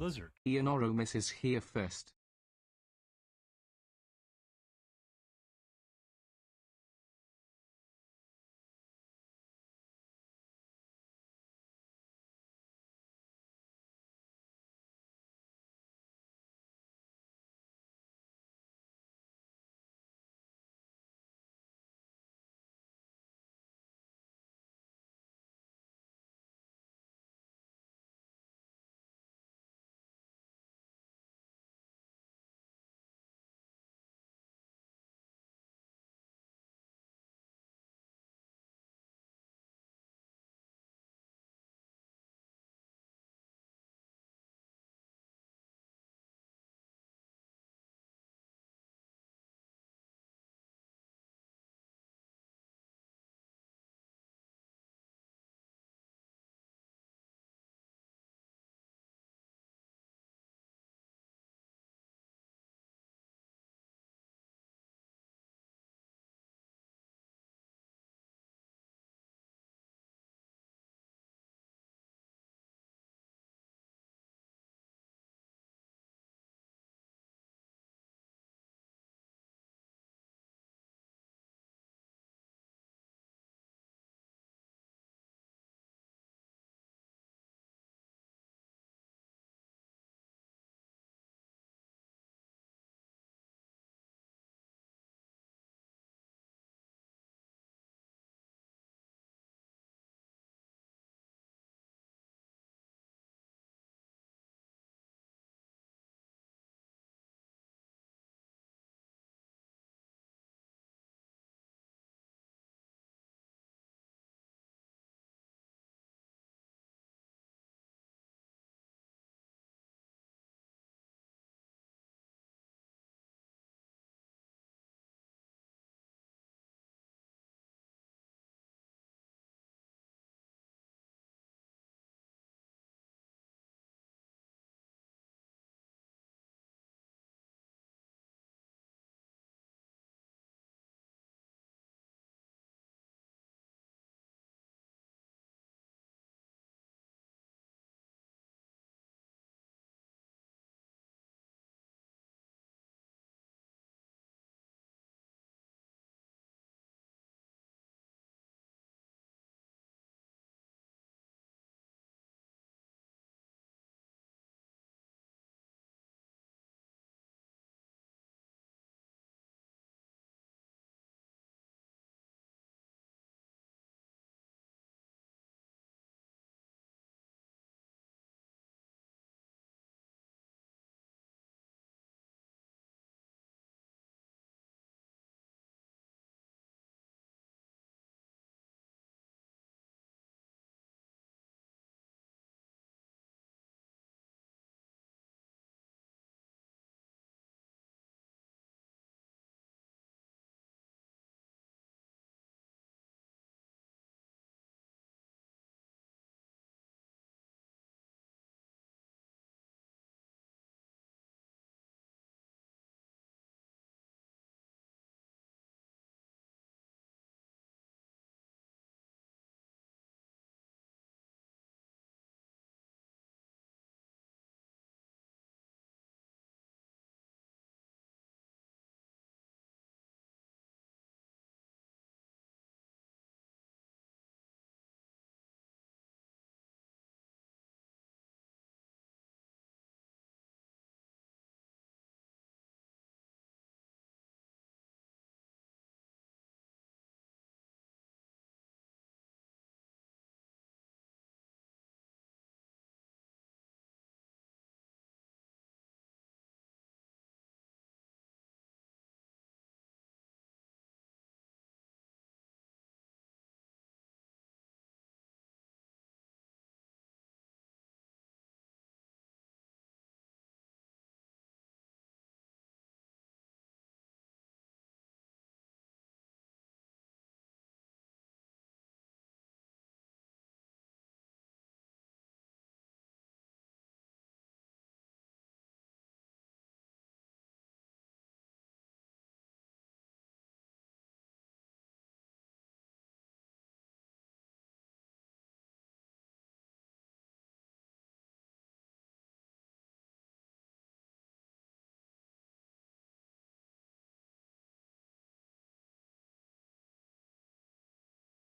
Lizard. Ionoramus is here first.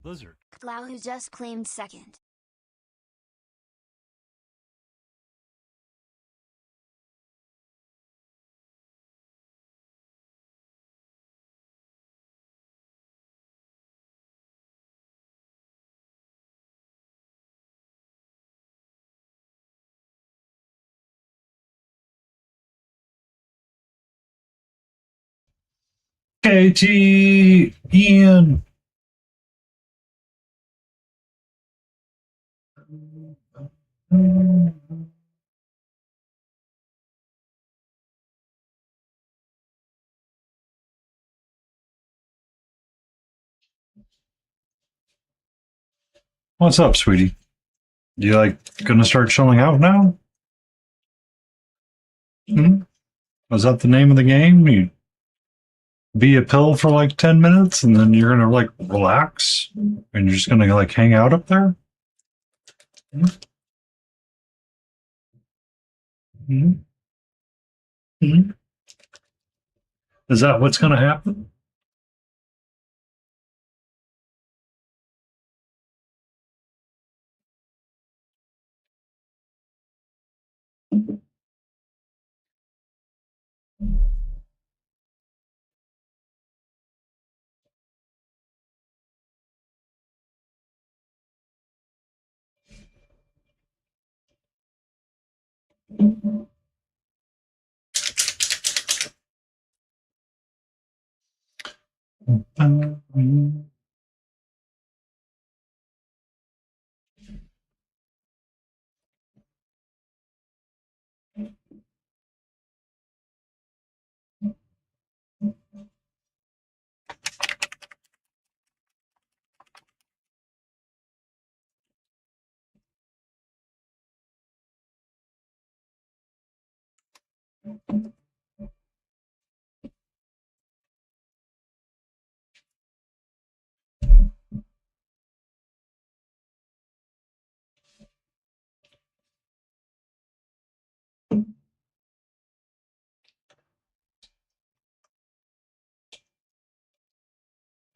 Lizard. Clow who just claimed second. Katie, Ian. What's up, sweetie? You gonna start chilling out now? Hmm? Was that the name of the game? You be a pill for 10 minutes and then you're gonna relax and you're just gonna hang out up there? Hmm? Hmm? Hmm? Is that what's gonna happen?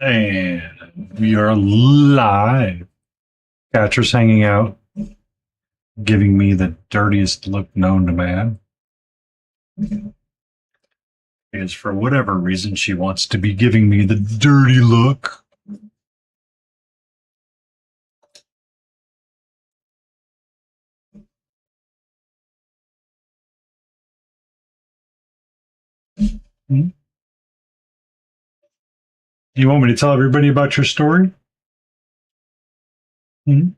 And we are live. Catcher's hanging out, giving me the dirtiest look known to man. Because for whatever reason, she wants to be giving me the dirty look. Hmm? You want me to tell everybody about your story? Hmm?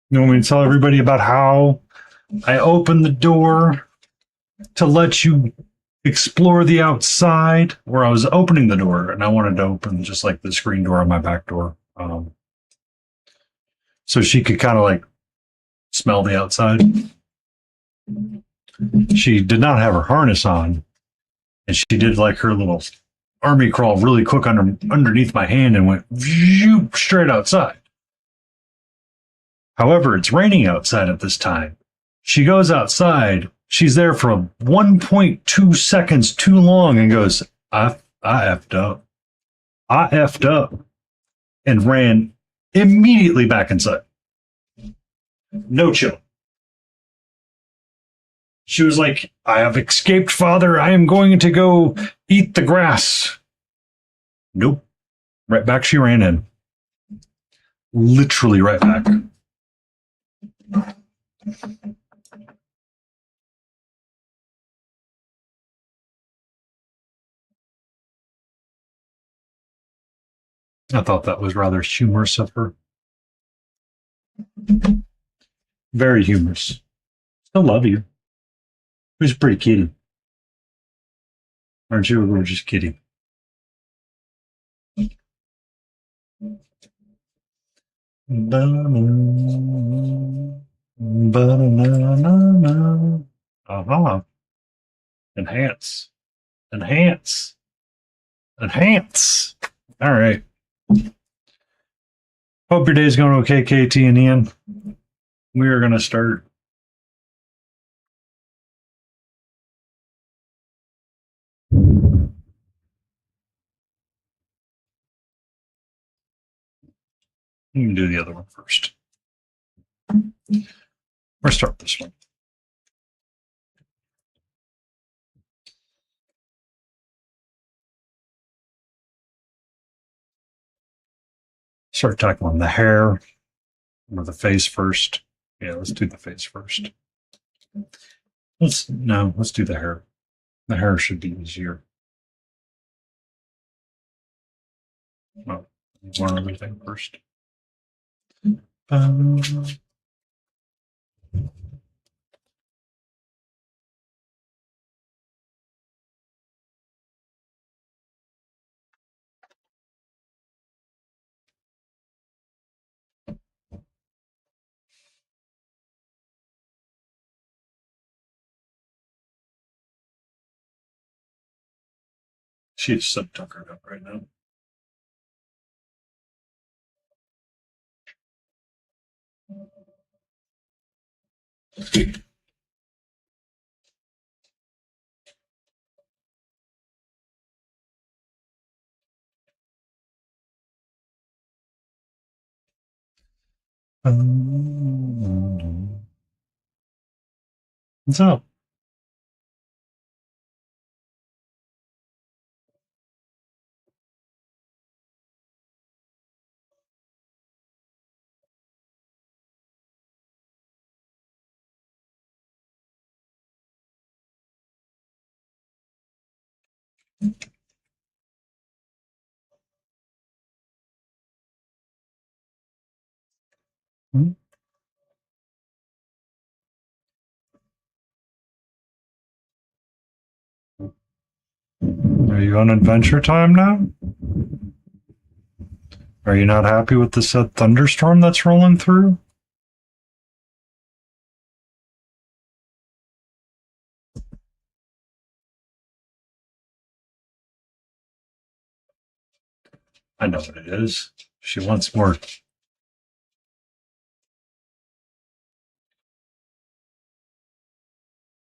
You want me to tell everybody about how I opened the door to let you explore the outside? Where I was opening the door and I wanted to open just the screen door on my back door. So she could kind of smell the outside. She did not have her harness on, and she did her little army crawl really quick underneath my hand and went straight outside. However, it's raining outside at this time. She goes outside. She's there for 1.2 seconds too long and goes, I effed up. I effed up and ran immediately back inside. No chill. She was like, I have escaped, father. I am going to go eat the grass. Nope. Right back she ran in. Literally right back. I thought that was rather humorous of her. Very humorous. Still love you. Who's a pretty kitty. Aren't you a gorgeous kitty? Uh-huh. Enhance. Enhance. Enhance. All right. Hope your day's going okay, KT and Ian. We are going to start. You can do the other one first. Or start this one. Start tackling the hair or the face first. Yeah, let's do the face first. Let's do the hair. The hair should be easier. Well, one other thing first. She's so tuckered up right now. What's up? Are you on adventure time now? Are you not happy with the said thunderstorm that's rolling through? I know what it is. She wants more.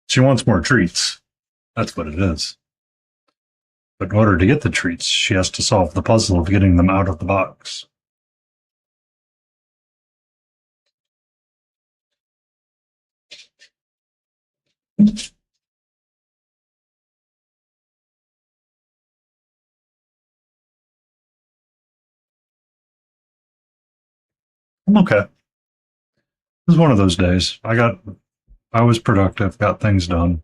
She wants more treats. That's what it is. But in order to get the treats, she has to solve the puzzle of getting them out of the box. I'm okay. It was one of those days. I was productive, got things done.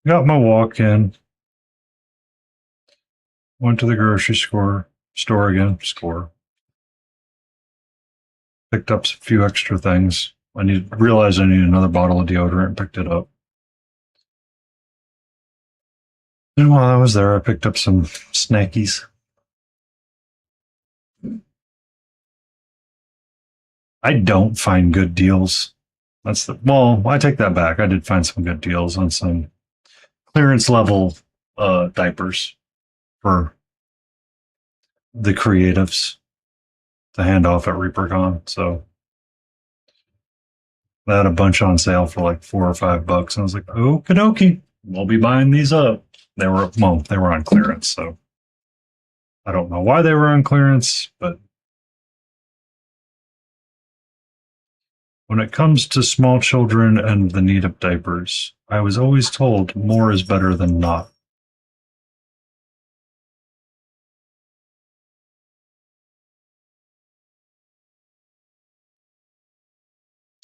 Got my walk in. Went to the grocery store again, picked up a few extra things. Realized I need another bottle of deodorant, picked it up. And while I was there, I picked up some snackies. I don't find good deals. I take that back. I did find some good deals on some clearance level diapers for the creatives to hand off at ReaperCon. So they had a bunch on sale for like $4 or $5. And I was like, okie dokie, we'll be buying these up. They were on clearance, so I don't know why they were on clearance, but when it comes to small children and the need of diapers, I was always told more is better than not.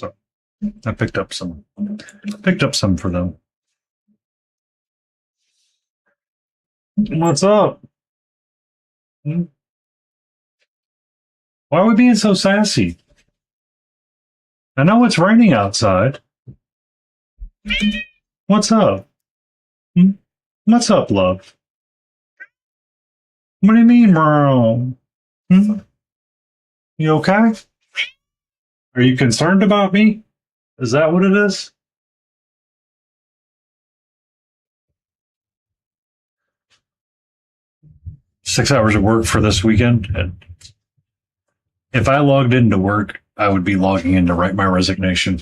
So I picked up some for them. What's up? Why are we being so sassy? I know it's raining outside. What's up? What's up, love? What do you mean, bro? You okay? Are you concerned about me? Is that what it is? Six hours of work for this weekend. And if I logged into work, I would be logging in to write my resignation.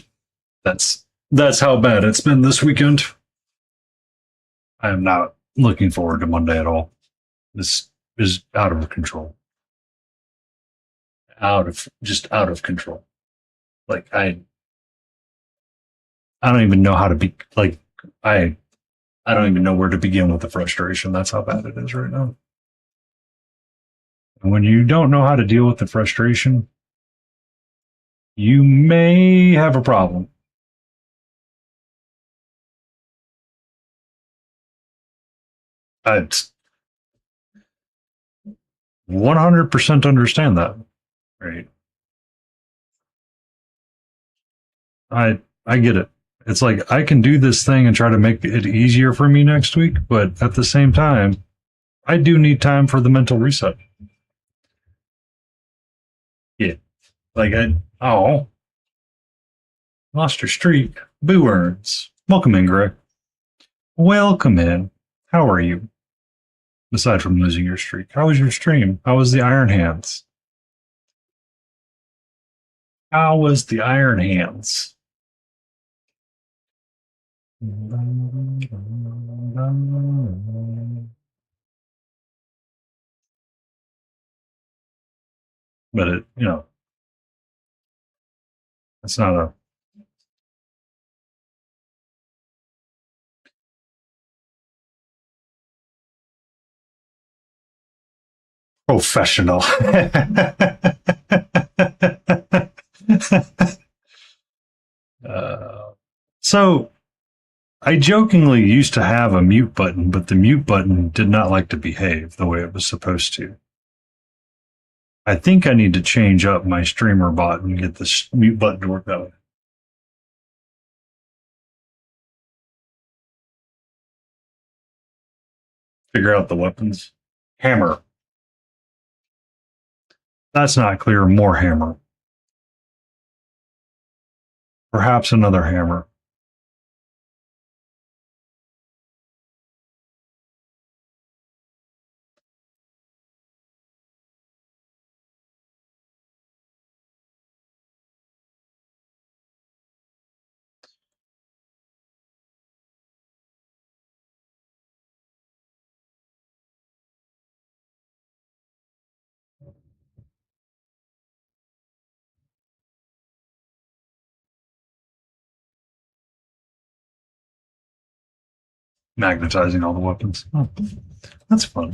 That's how bad it's been this weekend. I am not looking forward to Monday at all. This is out of control. out of control. Like I don't even know how to be like I I don't even know where to begin with the frustration. That's how bad it is right now. And when you don't know how to deal with the frustration, you may have a problem. I 100% understand that. Right. I get it. It's like I can do this thing and try to make it easier for me next week, but at the same time, I do need time for the mental reset. Yeah. Like lost your streak. Boo earns. Welcome in, Greg. Welcome in. How are you? Aside from losing your streak, how was your stream? How was the Iron Hands? How was the Iron Hands? But it's not a professional. uh, so I jokingly used to have a mute button, but the mute button did not like to behave the way it was supposed to. I think I need to change up my streamer bot and get this mute button to work that way. Figure out the weapons. Hammer. That's not clear. More hammer. Perhaps another hammer. Magnetizing all the weapons. Oh, that's fun.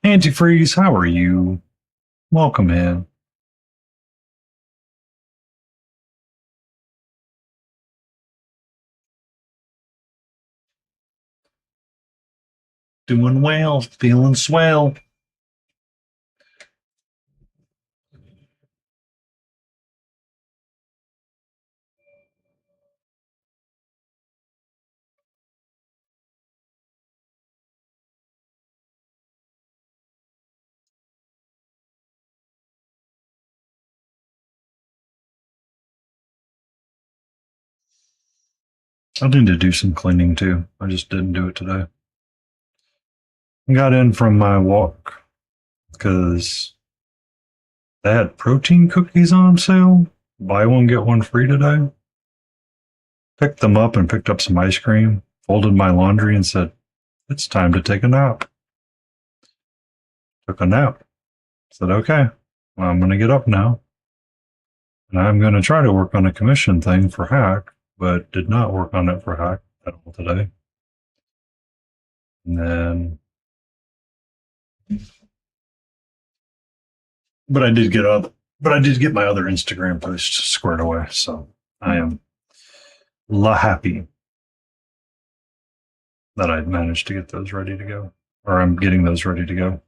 Antifreeze, how are you? Welcome in. Doing well, feeling swell. I need to do some cleaning too. I just didn't do it today. Got in from my walk because they had protein cookies on sale. Buy one, get one free today. Picked them up and picked up some ice cream, folded my laundry, and said, it's time to take a nap. Took a nap. Said, okay, well, I'm going to get up now. And I'm going to try to work on a commission thing for Hack, but did not work on it for Hack at all today. And then, but I did get my other Instagram post squared away. So I am happy that I managed to get those ready to go, or I'm getting those ready to go.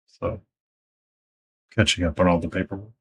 So catching up on all the paperwork.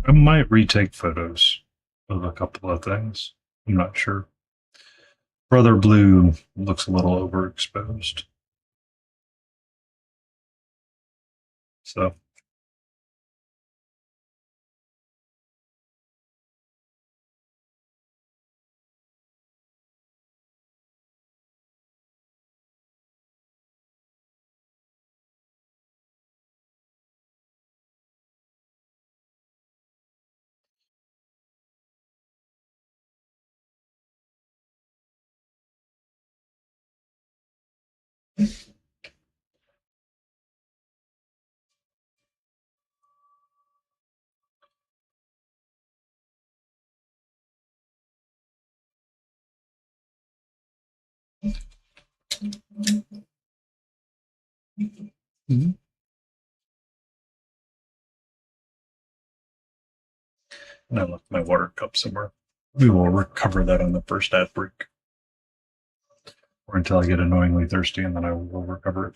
I might retake photos of a couple of things. I'm not sure. Brother Blue looks a little overexposed. So and I left my water cup somewhere. We will recover that on the first ad break. Or until I get annoyingly thirsty and then I will recover it.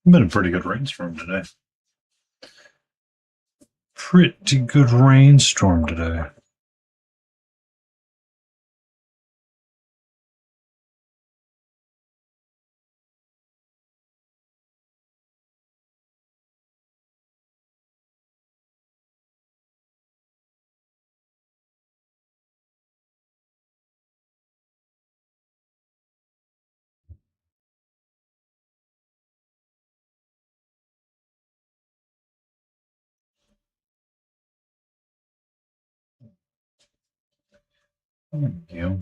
Been a pretty good rainstorm today. Pretty good rainstorm today. Thank you.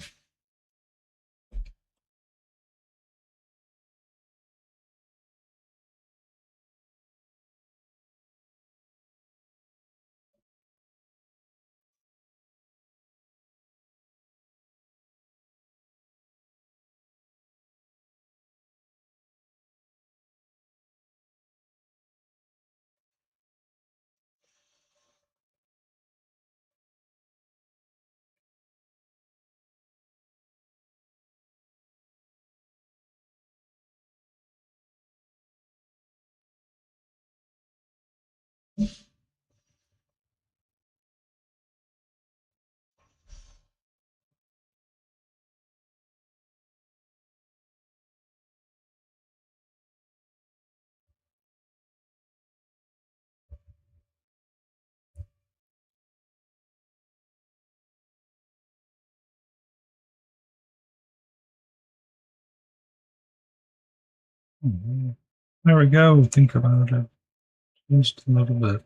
There we go. Think about it. Just a little bit.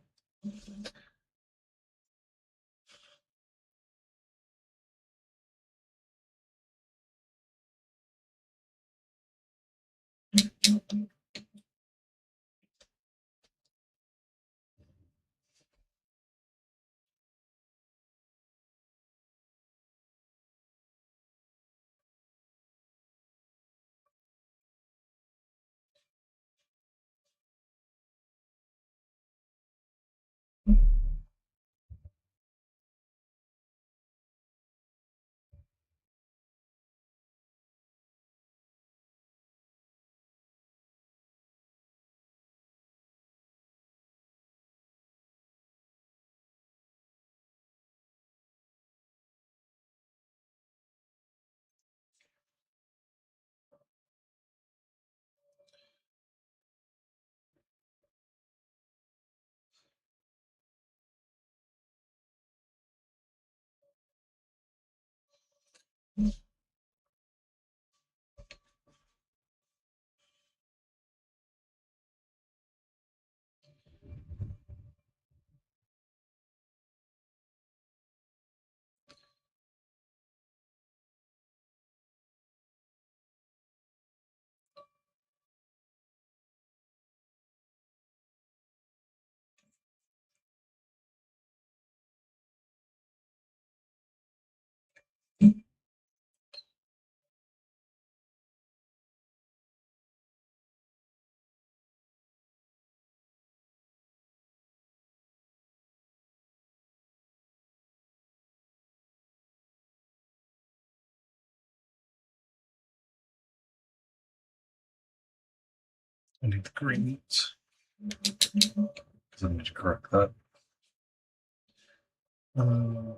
I need the greens because I need to correct that. Um,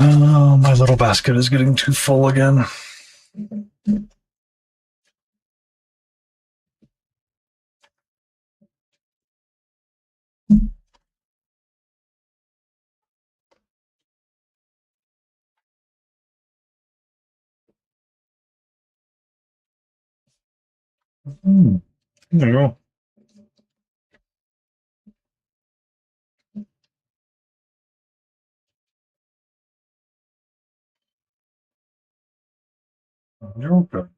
Oh, my little basket is getting too full again. There you go. You're okay.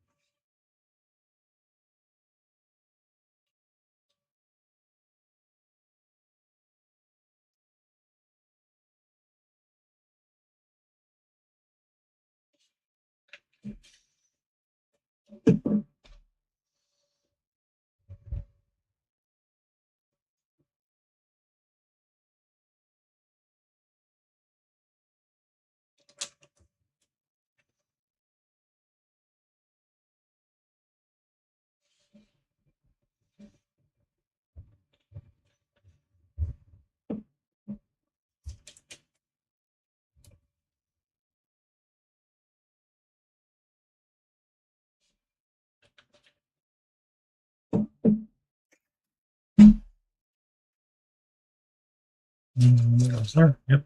There. Yep.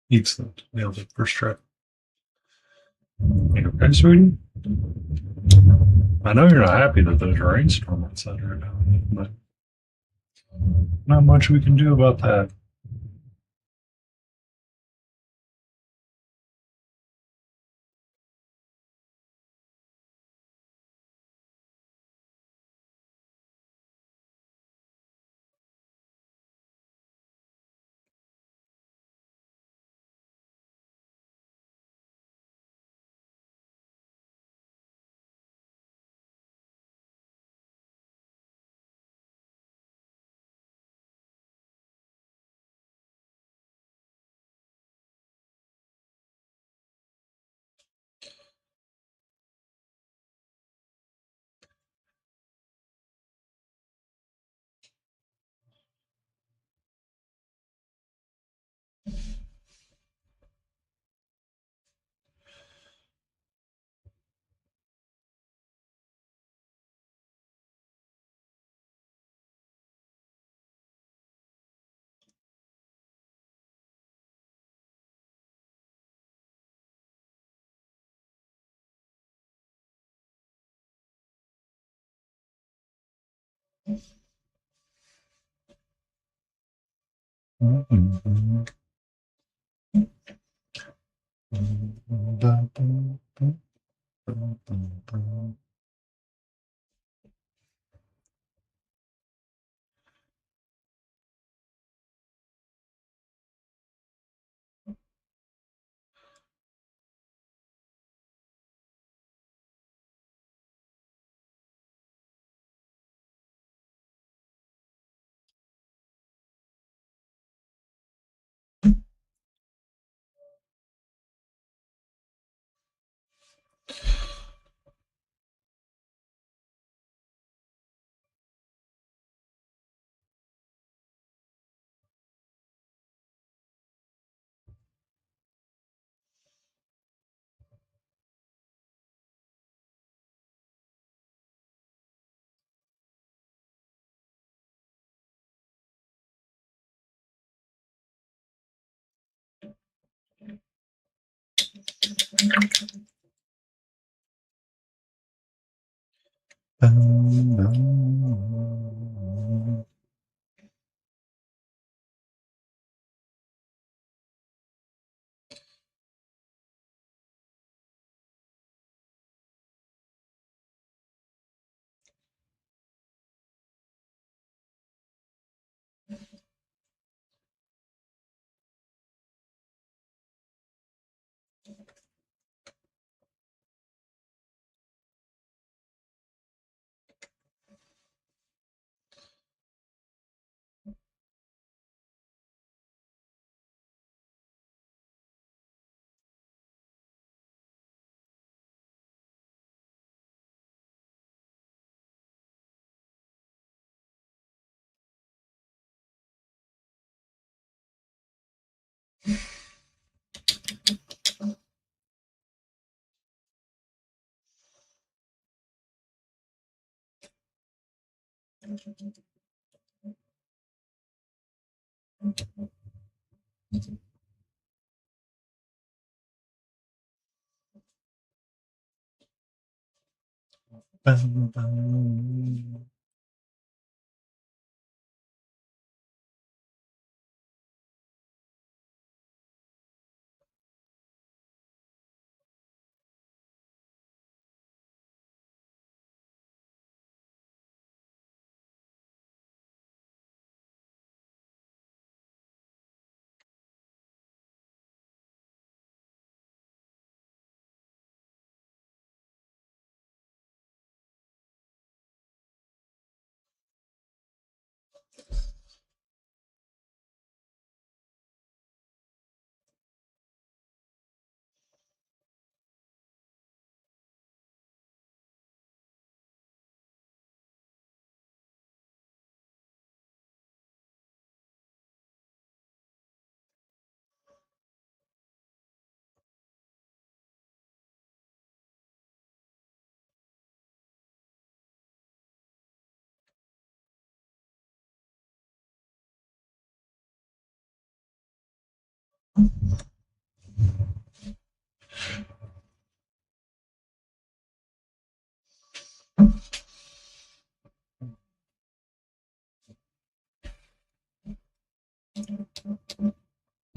Eats them. Nailed it. First try. You okay, sweetie? I know you're not happy that there's a rainstorm outside right now, but not much we can do about that.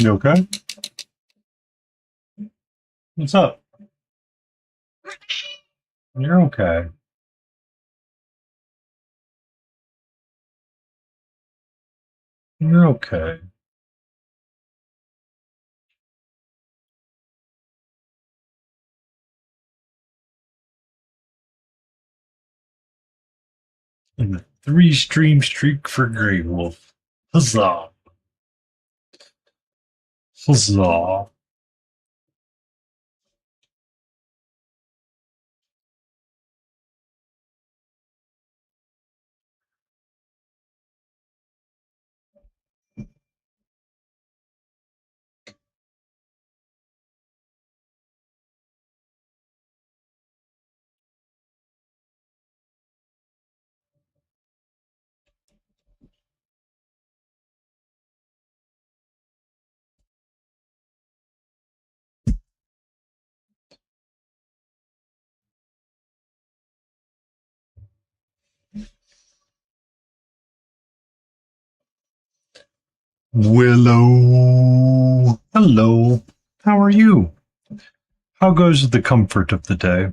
You okay? What's up? You're okay. You're okay. And the 3-stream streak for Grey Wolf. Huzzah. Huzzah. Willow. Hello. How are you? How goes the comfort of the day?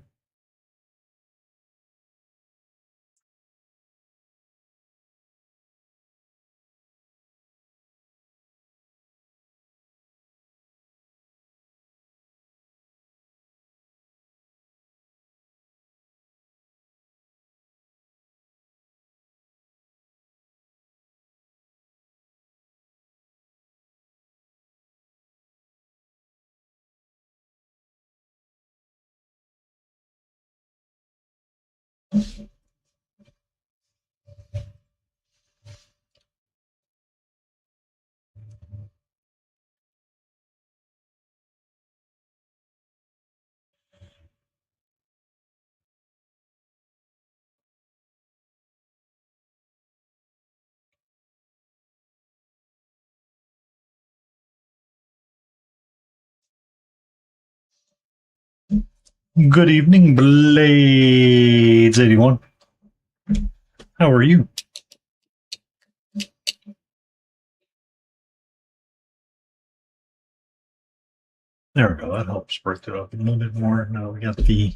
Good evening, Blades81. How are you? There we go. That helps break it up a little bit more. Now we got the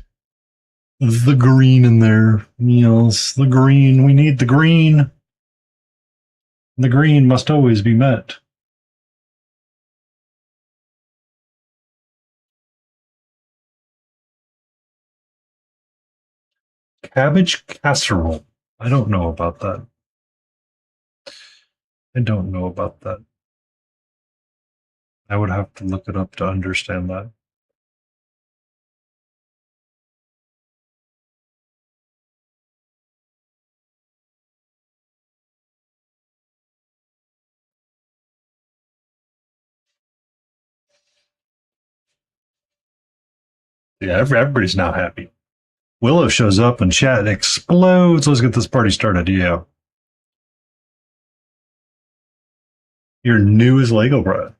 green in there. Yes, the green. We need the green. The green must always be met. Cabbage casserole. I don't know about that. I don't know about that. I would have to look it up to understand that. Yeah, everybody's now happy. Willow shows up and chat explodes. Let's get this party started. Yeah. Your new is Lego bread.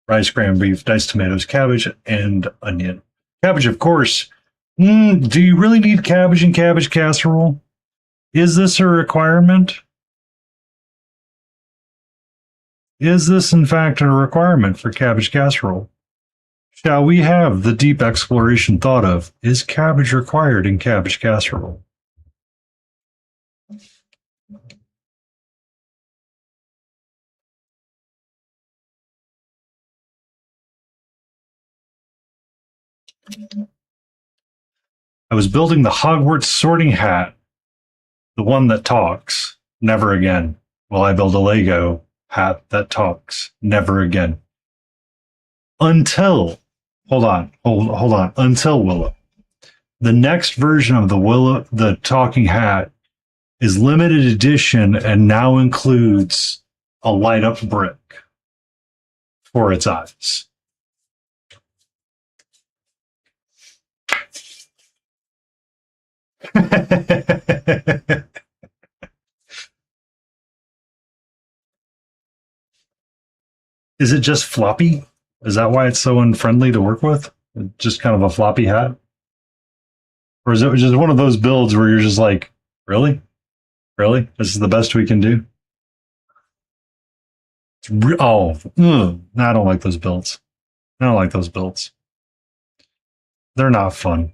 Rice, ground beef, diced tomatoes, cabbage, and onion. Cabbage, of course. Do you really need cabbage in cabbage casserole? Is this a requirement? Is this, in fact, a requirement for cabbage casserole? Shall we have the deep exploration thought of, is cabbage required in cabbage casserole? I was building the Hogwarts sorting hat, the one that talks. Never again will I build a Lego hat that talks. Never again. Until, hold on. Until Willow. The next version of the talking hat is limited edition and now includes a light up brick for its eyes. Is it just floppy? Is that why it's so unfriendly to work with? Just kind of a floppy hat? Or is it just one of those builds where you're just like, really? Really? This is the best we can do? I don't like those builds. I don't like those builds. They're not fun.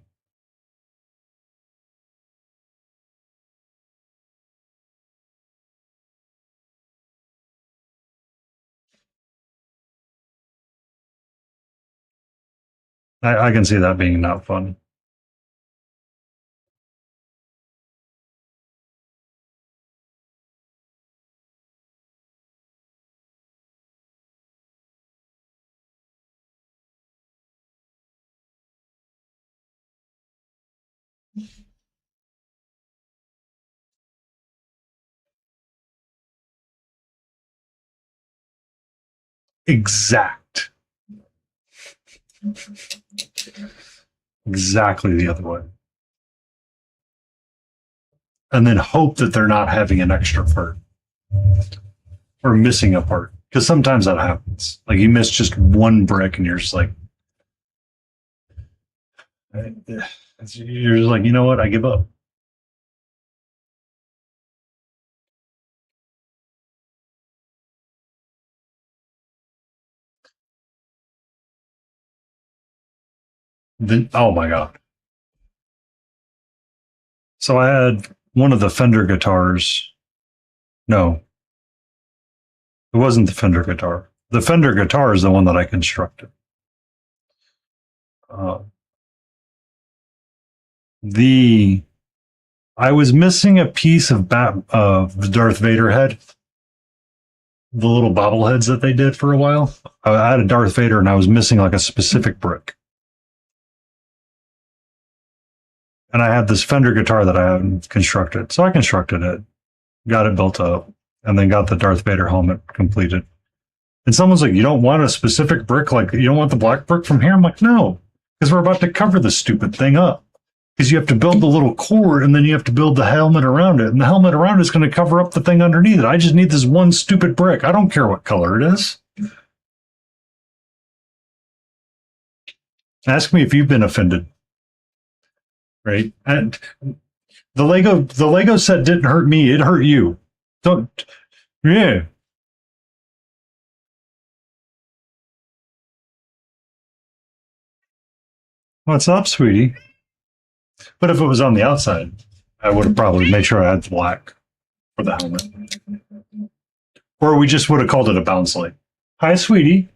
I can see that being not fun. Exact. Exactly the other way. And then hope that they're not having an extra part or missing a part. Because sometimes that happens. Like you miss just one brick and you're just like, you know what? I give up. Then, oh my God. So I had one of the Fender guitars. No, it wasn't the Fender guitar. The Fender guitar is the one that I constructed. Uh, the I was missing a piece of the Darth Vader head, the little bobbleheads that they did for a while. I had a Darth Vader and I was missing like a specific brick. And I had this Fender guitar that I hadn't constructed. So I constructed it, got it built up, and then got the Darth Vader helmet completed. And someone's like, you don't want a specific brick? Like, you don't want the black brick from here? I'm like, no, because we're about to cover this stupid thing up. Because you have to build the little core and then you have to build the helmet around it. And the helmet around it is going to cover up the thing underneath it. I just need this one stupid brick. I don't care what color it is. Ask me if you've been offended. Right? And the Lego set didn't hurt me, it hurt you. Don't yeah. What's up, sweetie? But if it was on the outside, I would have probably made sure I had the black for the helmet. Or we just would have called it a bounce light. Hi, sweetie.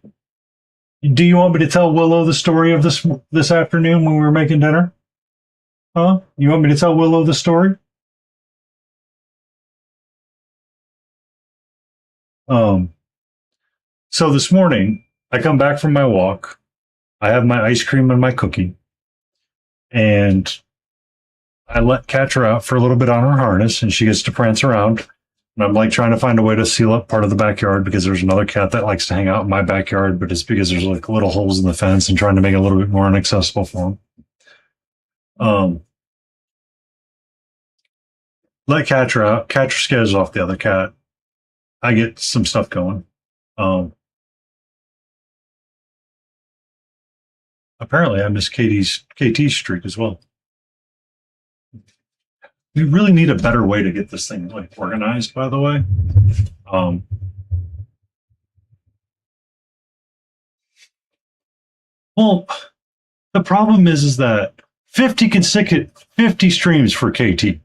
Do you want me to tell Willow the story of this afternoon when we were making dinner? Huh? You want me to tell Willow the story? Um, so this morning, I come back from my walk. I have my ice cream and my cookie. And I catch her out for a little bit on her harness and she gets to prance around. And I'm like trying to find a way to seal up part of the backyard because there's another cat that likes to hang out in my backyard, but it's because there's like little holes in the fence and trying to make it a little bit more inaccessible for him. Let catch her out. Catch her scares off the other cat. I get some stuff going. Apparently I missed KT's streak as well. We really need a better way to get this thing like organized, by the way. Well, the problem is that 50 streams for KT.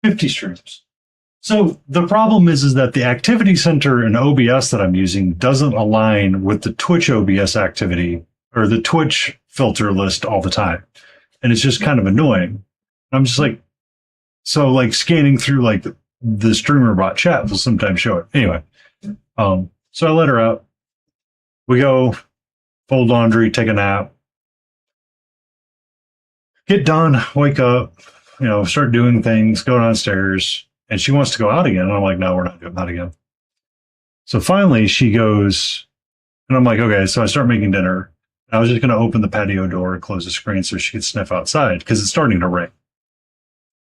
50 streams. So the problem is that the activity center in OBS that I'm using doesn't align with the Twitch OBS activity or the Twitch filter list all the time. And it's just kind of annoying. I'm just like, so like scanning through like the streamer bot chat will sometimes show it. Anyway, so I let her out. We go fold laundry, take a nap, get done, wake up, start doing things, go downstairs. And she wants to go out again. And I'm like, no, we're not doing that again. So finally she goes, and I'm like, okay. So I start making dinner. I was just going to open the patio door and close the screen so she could sniff outside because it's starting to rain.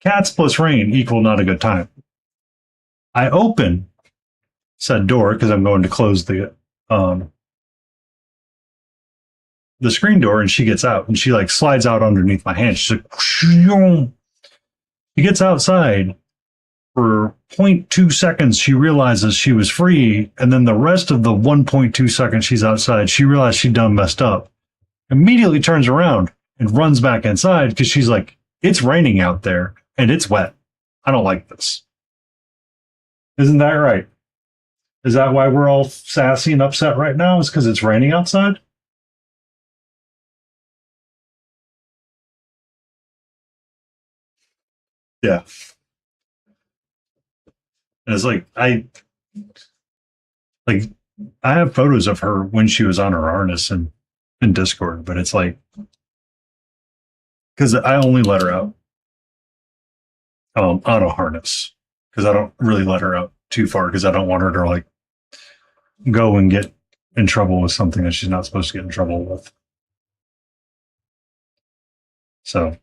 Cats plus rain equal not a good time. I open said door because I'm going to close the screen door, and she gets out and she like slides out underneath my hand. She's like, she gets outside For zero point 0.2 seconds, she realizes she was free, and then the rest of the 1.2 seconds she's outside, she realized she'd done messed up. Immediately turns around and runs back inside because she's like, it's raining out there and it's wet. I don't like this. Isn't that right? Is that why we're all sassy and upset right now? Is because it's raining outside? Yeah. And it's like I have photos of her when she was on her harness and in Discord, but it's like because I only let her out on a harness because I don't really let her out too far because I don't want her to like go and get in trouble with something that she's not supposed to get in trouble with. So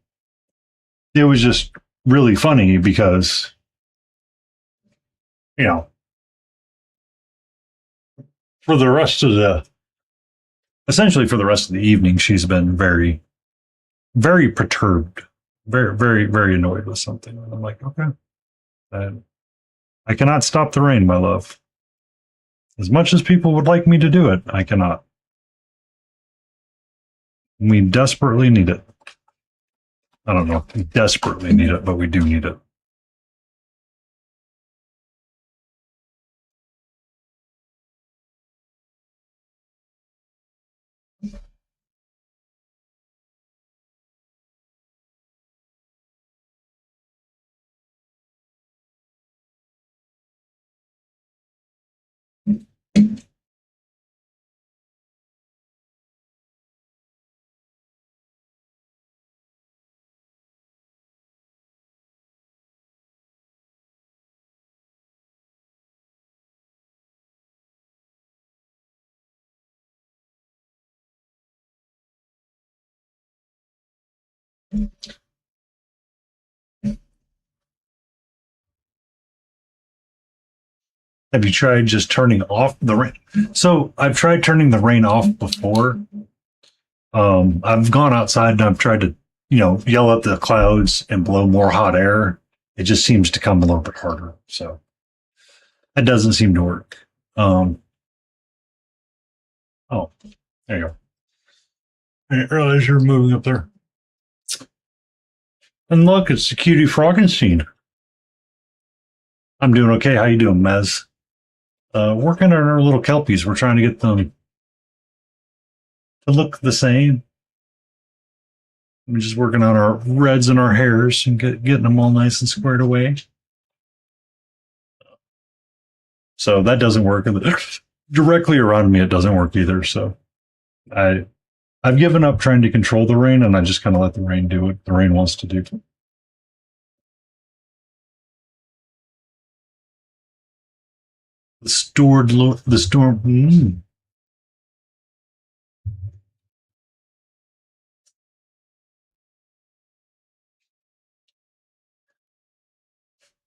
it was just really funny because, you know, for the rest of the, essentially for the rest of the evening, she's been very, very perturbed, very, very, very annoyed with something. And I'm like, okay, I cannot stop the rain, my love. As much as people would like me to do it, I cannot. We desperately need it. I don't know, we desperately need it, but we do need it. Have you tried just turning off the rain? So I've tried turning the rain off before. I've gone outside and I've tried to, yell at the clouds and blow more hot air. It just seems to come a little bit harder. So that doesn't seem to work. Oh, there you go. I didn't realize you were moving up there. And look, it's the Cutie Froggenstein. I'm doing okay. How you doing, Mez? Working on our little kelpies. We're trying to get them to look the same. We're just working on our reds and our hairs and getting them all nice and squared away. So that doesn't work. Directly around me, it doesn't work either. So I I've given up trying to control the rain, and I just kind of let the rain do what the rain wants to do. The storm.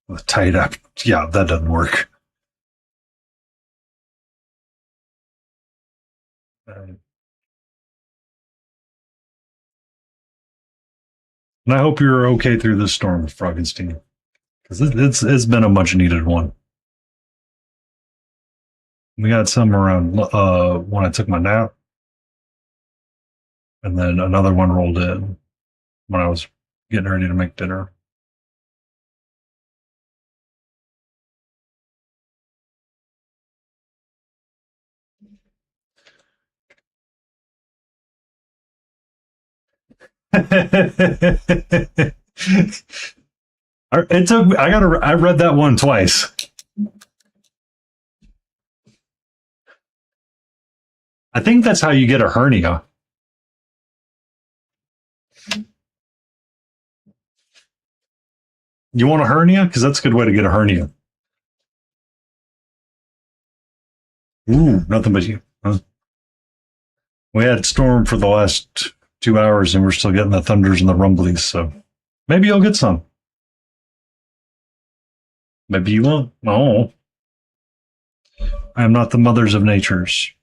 The tight up. Yeah, that doesn't work. And I hope you're okay through this storm, Froggenstein, because it's been a much needed one. We got some around when I took my nap, and then another one rolled in when I was getting ready to make dinner. It took. I got. I read that one twice. I think that's how you get a hernia. You want a hernia? Because that's a good way to get a hernia. Ooh, nothing but you. Huh? We had storm for the last 2 hours, and we're still getting the thunders and the rumblies. So maybe you'll get some. Maybe you won't. Oh, I am not the mothers of natures.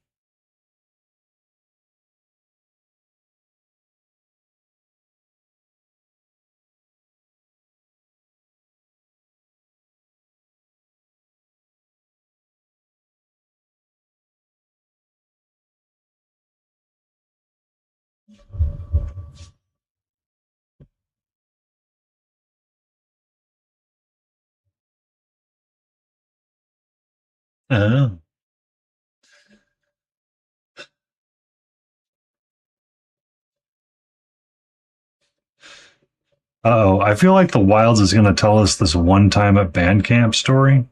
Oh. Uh-oh. I feel like the Wilds is going to tell us this one time at band camp story.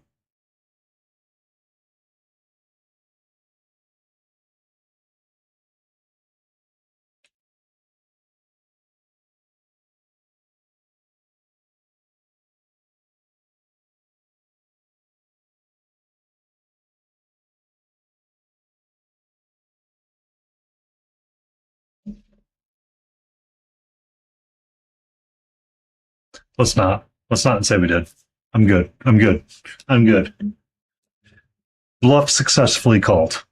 Let's not. Let's not say we did. I'm good. I'm good. I'm good. Bluff successfully called.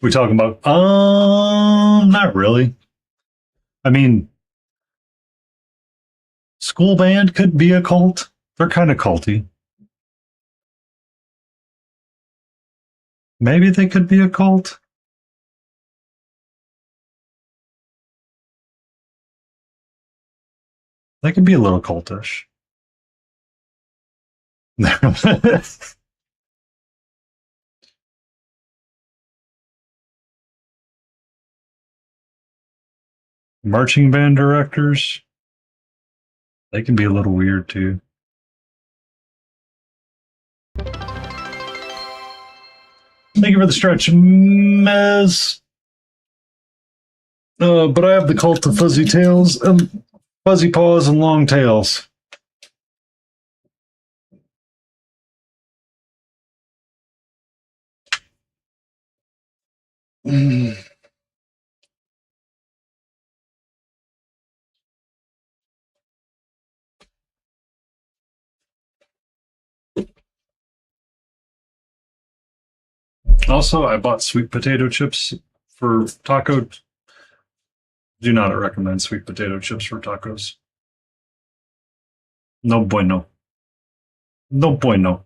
We talking about? Not really. I mean, school band could be a cult. They're kind of culty. Maybe they could be a cult. They could be a little cultish. Marching band directors, they can be a little weird too. Thank you for the stretch, Mez. But I have the cult of fuzzy tails and fuzzy paws and long tails. Also, I bought sweet potato chips for taco. Do not recommend sweet potato chips for tacos. No bueno. No bueno.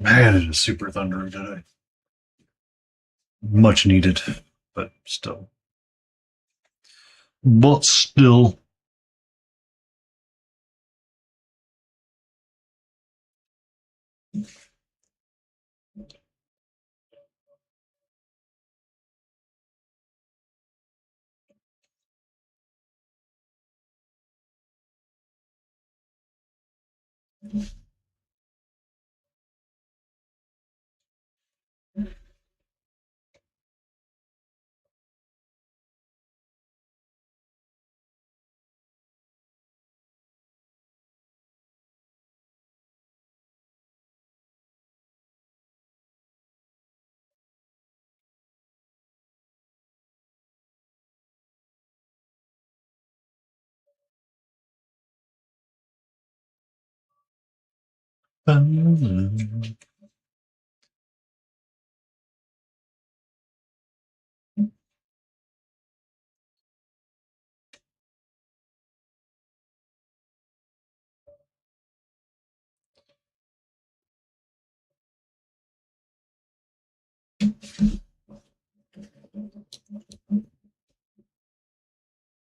Man, it is super thundery today. Much needed, but still. But still.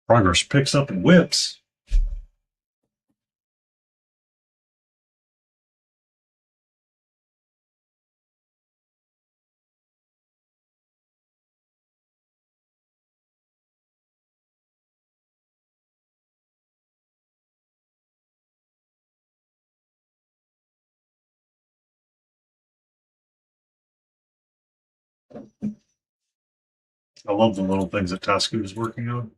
Progress picks up and whips. I love the little things that Tasku is working on.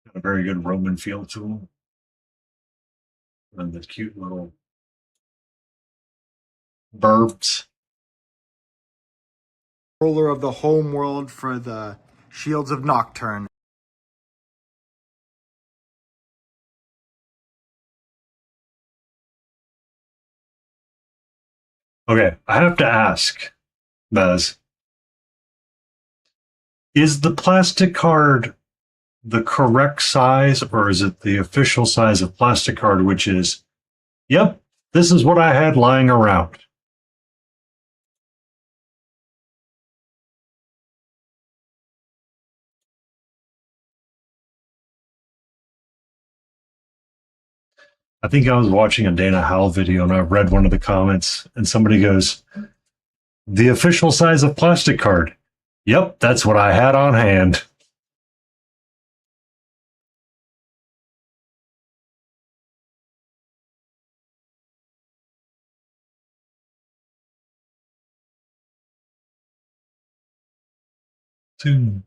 Got a very good Roman feel to them. And the cute little burps. Ruler of the home world for the Shields of Nocturne. Okay, I have to ask, Baz, is the plastic card the correct size, or is it the official size of plastic card, which is, yep, this is what I had lying around? I think I was watching a Dana Howell video and I read one of the comments, and somebody goes, the official size of plastic card. Yep, that's what I had on hand. Two.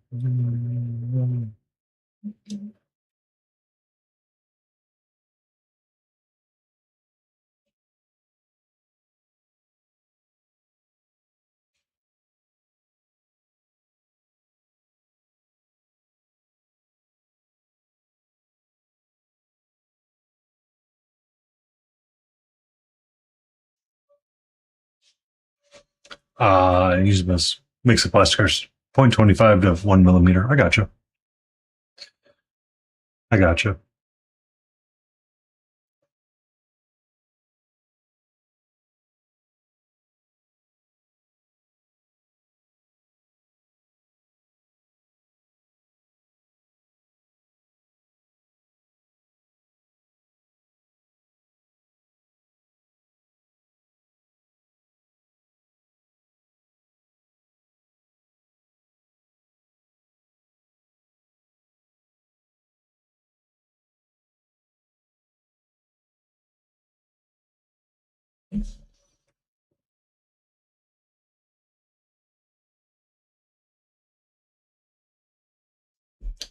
Use this makes the plastic cards 0.25 to 1 millimeter. I gotcha. I gotcha.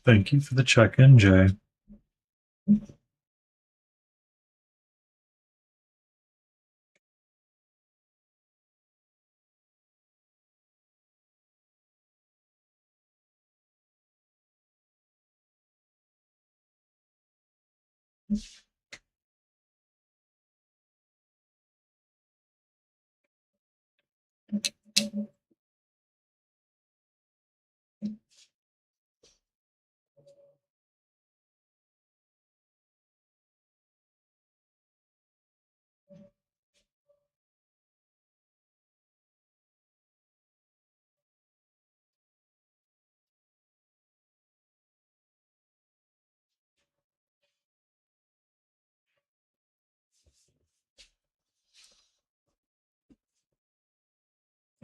Thank you for the check-in, Jay.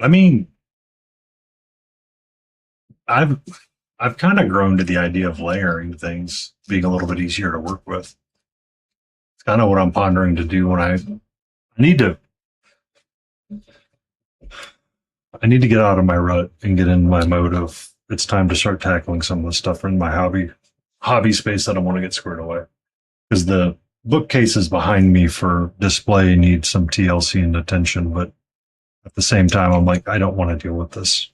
I mean, I've I've kind of grown to the idea of layering things being a little bit easier to work with. It's kind of what I'm pondering to do when I need to I need to get out of my rut and get in my mode of it's time to start tackling some of the stuff in my hobby space that I want to get squared away. Because the bookcases behind me for display need some TLC and attention, but at the same time, I'm like, I don't want to deal with this.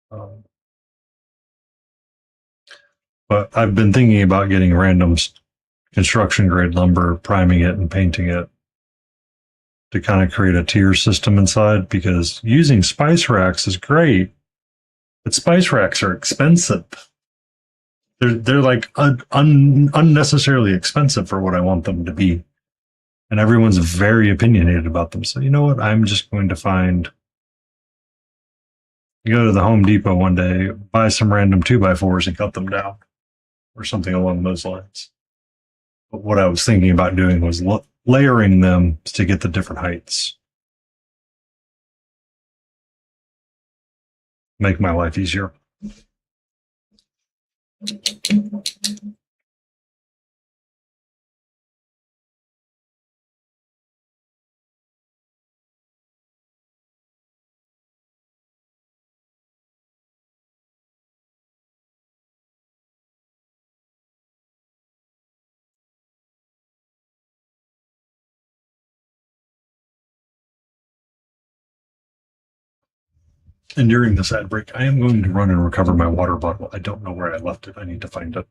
Um, but I've been thinking about getting random construction grade lumber, priming it, and painting it to kind of create a tier system inside. Because using spice racks is great, but spice racks are expensive. They're like unnecessarily expensive for what I want them to be, and everyone's very opinionated about them. So you know what? I'm just going to go to the Home Depot one day, buy some random 2x4s and cut them down, or something along those lines. But what I was thinking about doing was layering them to get the different heights, make my life easier. And during this ad break, I am going to run and recover my water bottle. I don't know where I left it. I need to find it.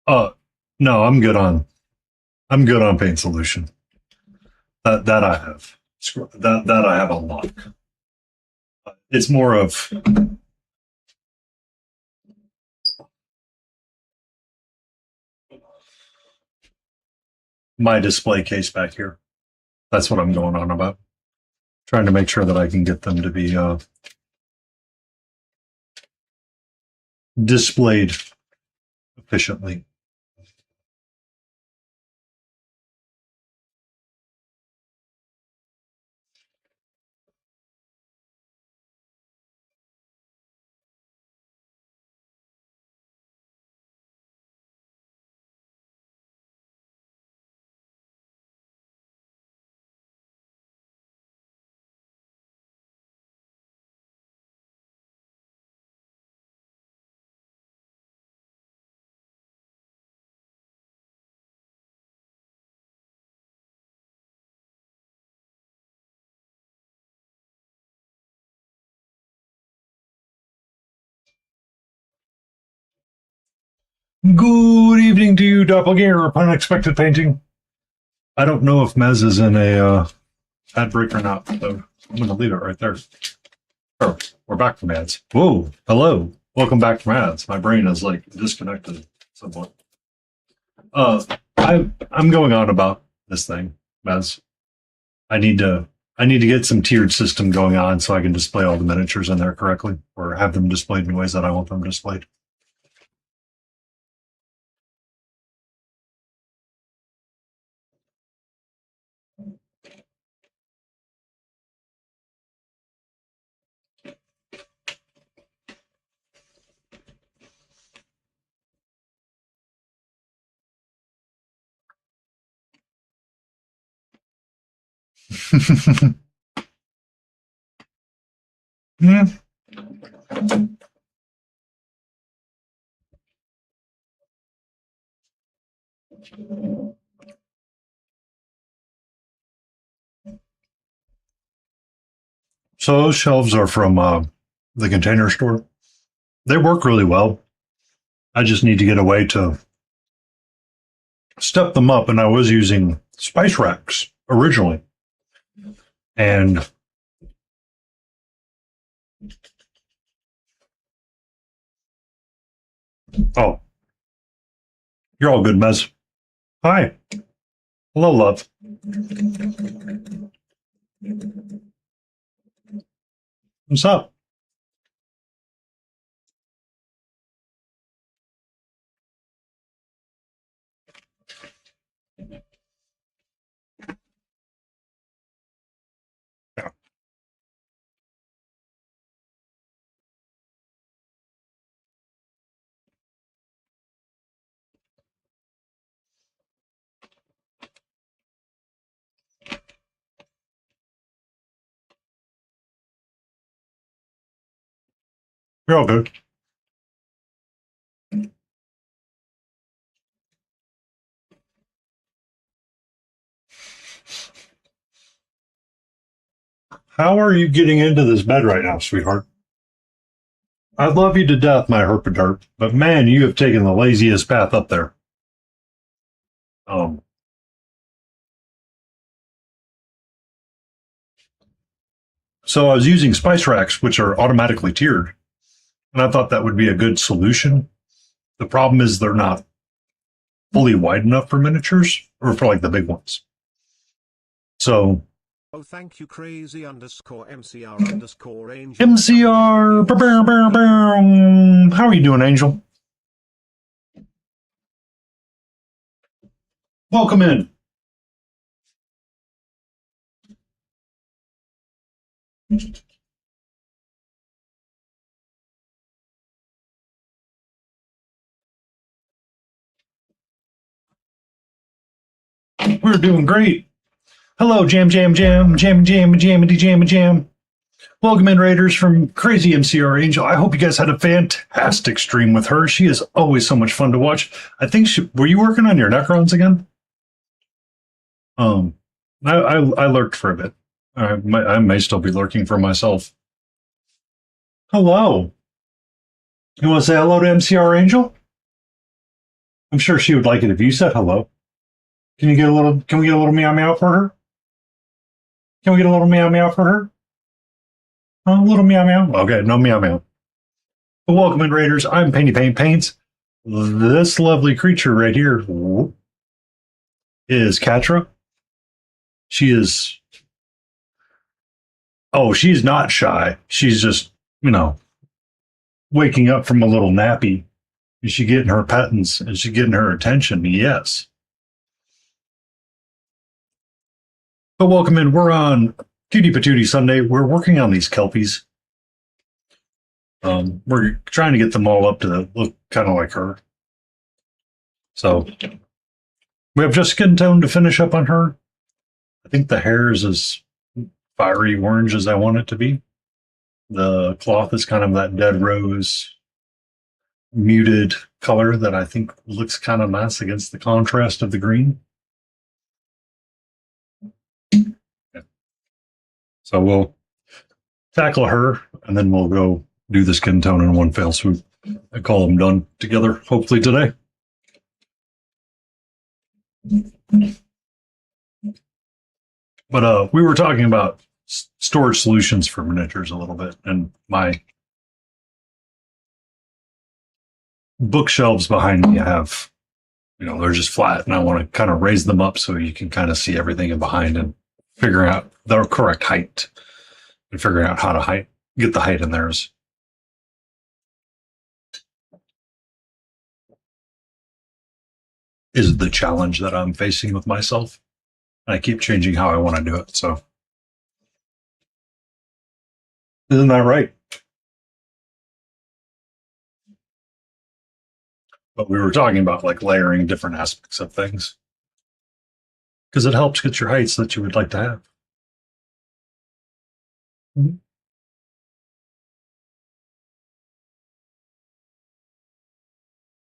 Oh no, I'm good on paint solution. That I have. That I have a lot. It's more of my display case back here. That's what I'm going on about. Trying to make sure that I can get them to be displayed efficiently. Good evening to you, Doppelganger, unexpected painting. I don't know if Mez is in a ad break or not, so I'm going to leave it right there. Oh, we're back from ads. Whoa, hello. Welcome back from ads. My brain is like disconnected somewhat. I'm going on about this thing, Mez. I need to get some tiered system going on so I can display all the miniatures in there correctly, or have them displayed in ways that I want them displayed. Yeah. So those shelves are from the Container Store. They work really well. I just need to get a way to step them up, and I was using spice racks originally. And oh, you're all good, Mez. Hi. Hello, love. What's up? Yeah. You're all good. How are you getting into this bed right now, sweetheart? I love you to death, my herpaderp, but man, you have taken the laziest path up there. Um, so I was using spice racks, which are automatically tiered, and I thought that would be a good solution. The problem is they're not fully wide enough for miniatures, or for like the big ones. So Oh, thank you, crazy _MCR _angel. MCR, how are you doing, Angel? Welcome in. We're doing great. Hello, Jam. Welcome in, Raiders, from Crazy MCR Angel. I hope you guys had a fantastic stream with her. She is always so much fun to watch. I think were you working on your Necrons again? I lurked for a bit. I may still be lurking for myself. Hello. You want to say hello to MCR Angel? I'm sure she would like it if you said hello. Can we get a little meow meow for her? Can we get a little meow meow for her? A little meow meow. Okay, no meow meow. But welcome in, Raiders. I'm Painty Paint Paints. This lovely creature right here is Katra. She is. Oh, she's not shy. She's just, waking up from a little nappy. Is she getting her pettings? Is she getting her attention? Yes. But welcome in. We're on Cutie Patootie Sunday. We're working on these Kelpies. We're trying to get them all up to look kind of like her. So we have just skin tone to finish up on her. I think the hair is as fiery orange as I want it to be. The cloth is kind of that dead rose muted color that I think looks kind of nice against the contrast of the green. Yeah. So we'll tackle her, and then we'll go do the skin tone in one fell swoop and call them done together, hopefully today. But we were talking about storage solutions for miniatures a little bit, and my bookshelves behind me have, they're just flat, and I want to kind of raise them up so you can kind of see everything in behind and figuring out the correct height and figuring out how to get the height in theirs. Is the challenge that I'm facing with myself. And I keep changing how I want to do it. So, isn't that right? But we were talking about like layering different aspects of things because it helps get your heights that you would like to have. Mm-hmm.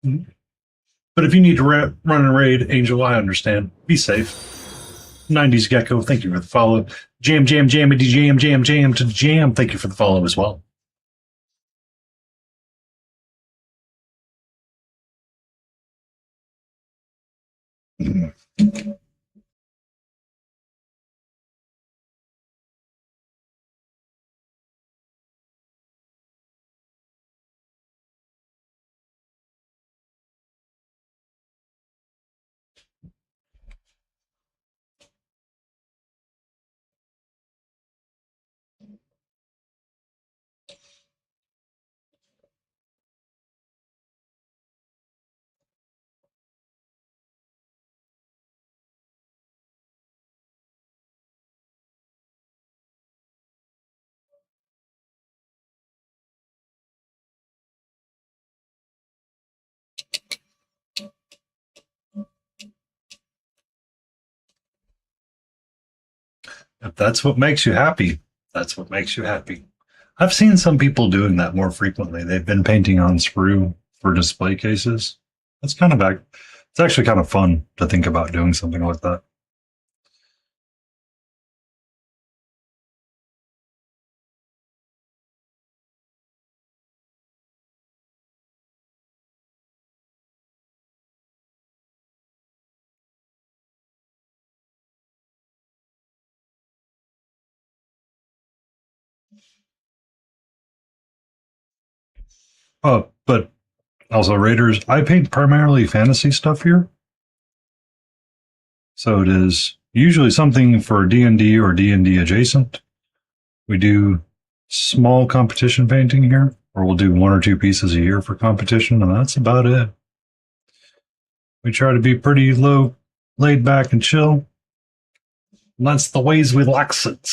Mm-hmm. But if you need to run and raid, Angel, I understand. Be safe. 90s Gecko, thank you for the follow. Jammity jam to jam. Thank you for the follow as well. If that's what makes you happy, that's what makes you happy. I've seen some people doing that more frequently. They've been painting on sprue for display cases. It's actually kind of fun to think about doing something like that. But also Raiders, I paint primarily fantasy stuff here. So it is usually something for D&D or D&D adjacent. We do small competition painting here, or we'll do 1 or 2 pieces a year for competition, and that's about it. We try to be pretty laid back and chill. And that's the ways we like it.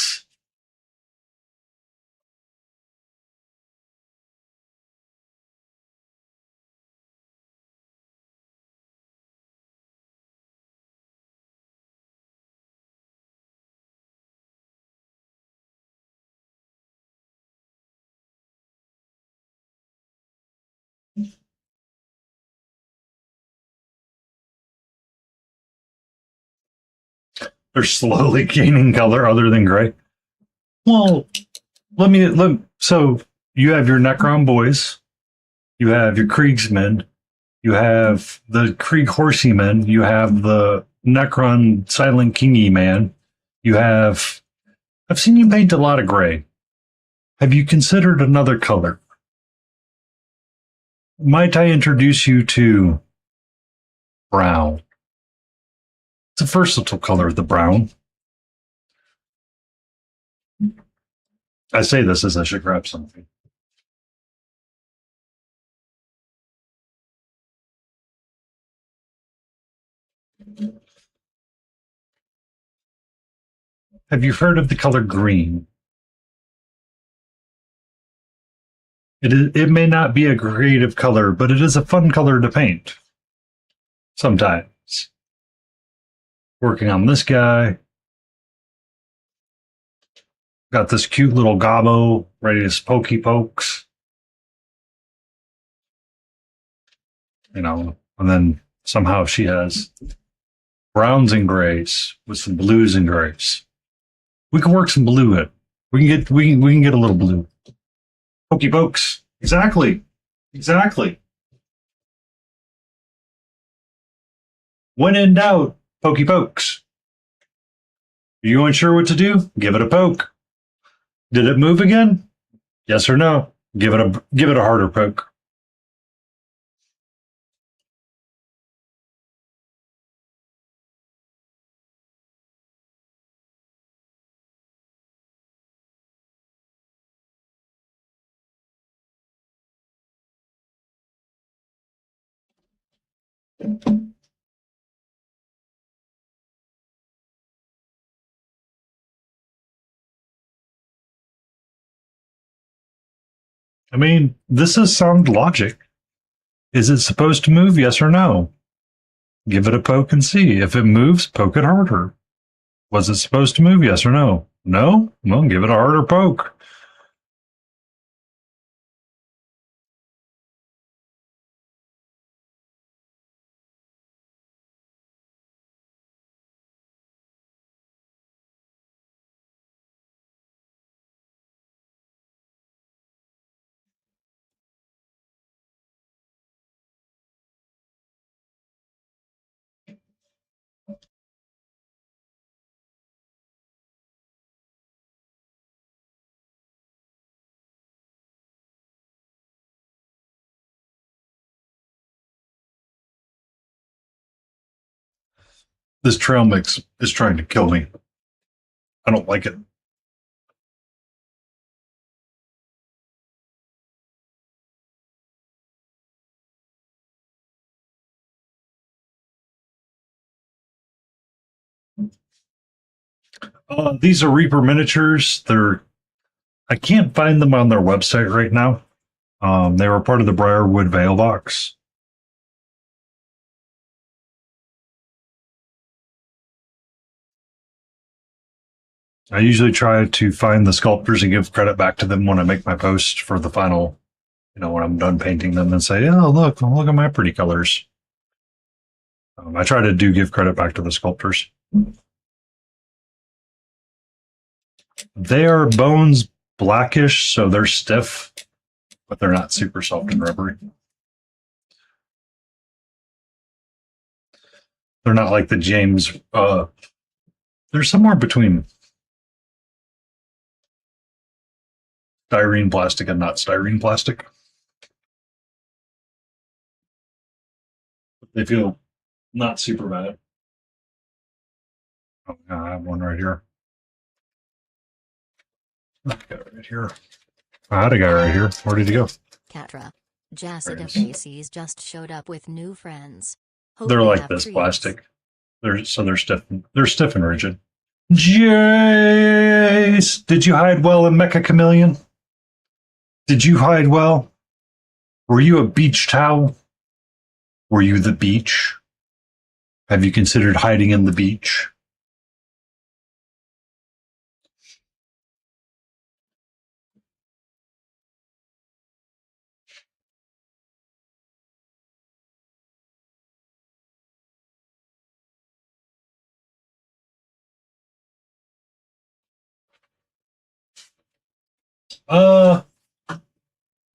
They're slowly gaining color other than gray. Well, so you have your Necron boys, you have your Kriegsmen, you have the Krieg Horsey men, you have the Necron Silent Kingy man, I've seen you paint a lot of gray. Have you considered another color? Might I introduce you to brown? It's a versatile color, the brown. I say this as I should grab something. Have you heard of the color green? It may not be a creative color, but it is a fun color to paint. Sometimes. Working on this guy. Got this cute little gobbo ready to pokey pokes. And then somehow she has browns and grays with some blues and grays. We can work some blue in. We can get a little blue. Pokey pokes. Exactly. When in doubt, Pokey pokes. You unsure what to do? Give it a poke. Did it move again? Yes or no? Give it a harder poke. I mean, this is sound logic. Is it supposed to move? Yes or no? Give it a poke and see. If it moves, poke it harder. Was it supposed to move? Yes or no? No? Well, give it a harder poke. This trail mix is trying to kill me. I don't like it. These are Reaper miniatures. I can't find them on their website right now. They were part of the Briarwood Veil box. I usually try to find the sculptors and give credit back to them when I make my post for the final, when I'm done painting them and say, oh, look at my pretty colors. I try to give credit back to the sculptors. They are bones blackish, so they're stiff, but they're not super soft and rubbery. They're not like the James. They're somewhere between styrene plastic and not styrene plastic. They feel not super bad. Oh, I have one right here. I got it right here. I had a guy right here. Where did he go? Catra. Jacid of There Macy's just showed up with new friends. Hope They're we like have this treats. plastic. They're stiff. They're stiff and rigid. Jace, did you hide well in Mecha Chameleon? Did you hide well? Were you a beach towel? Were you the beach? Have you considered hiding in the beach? Uh,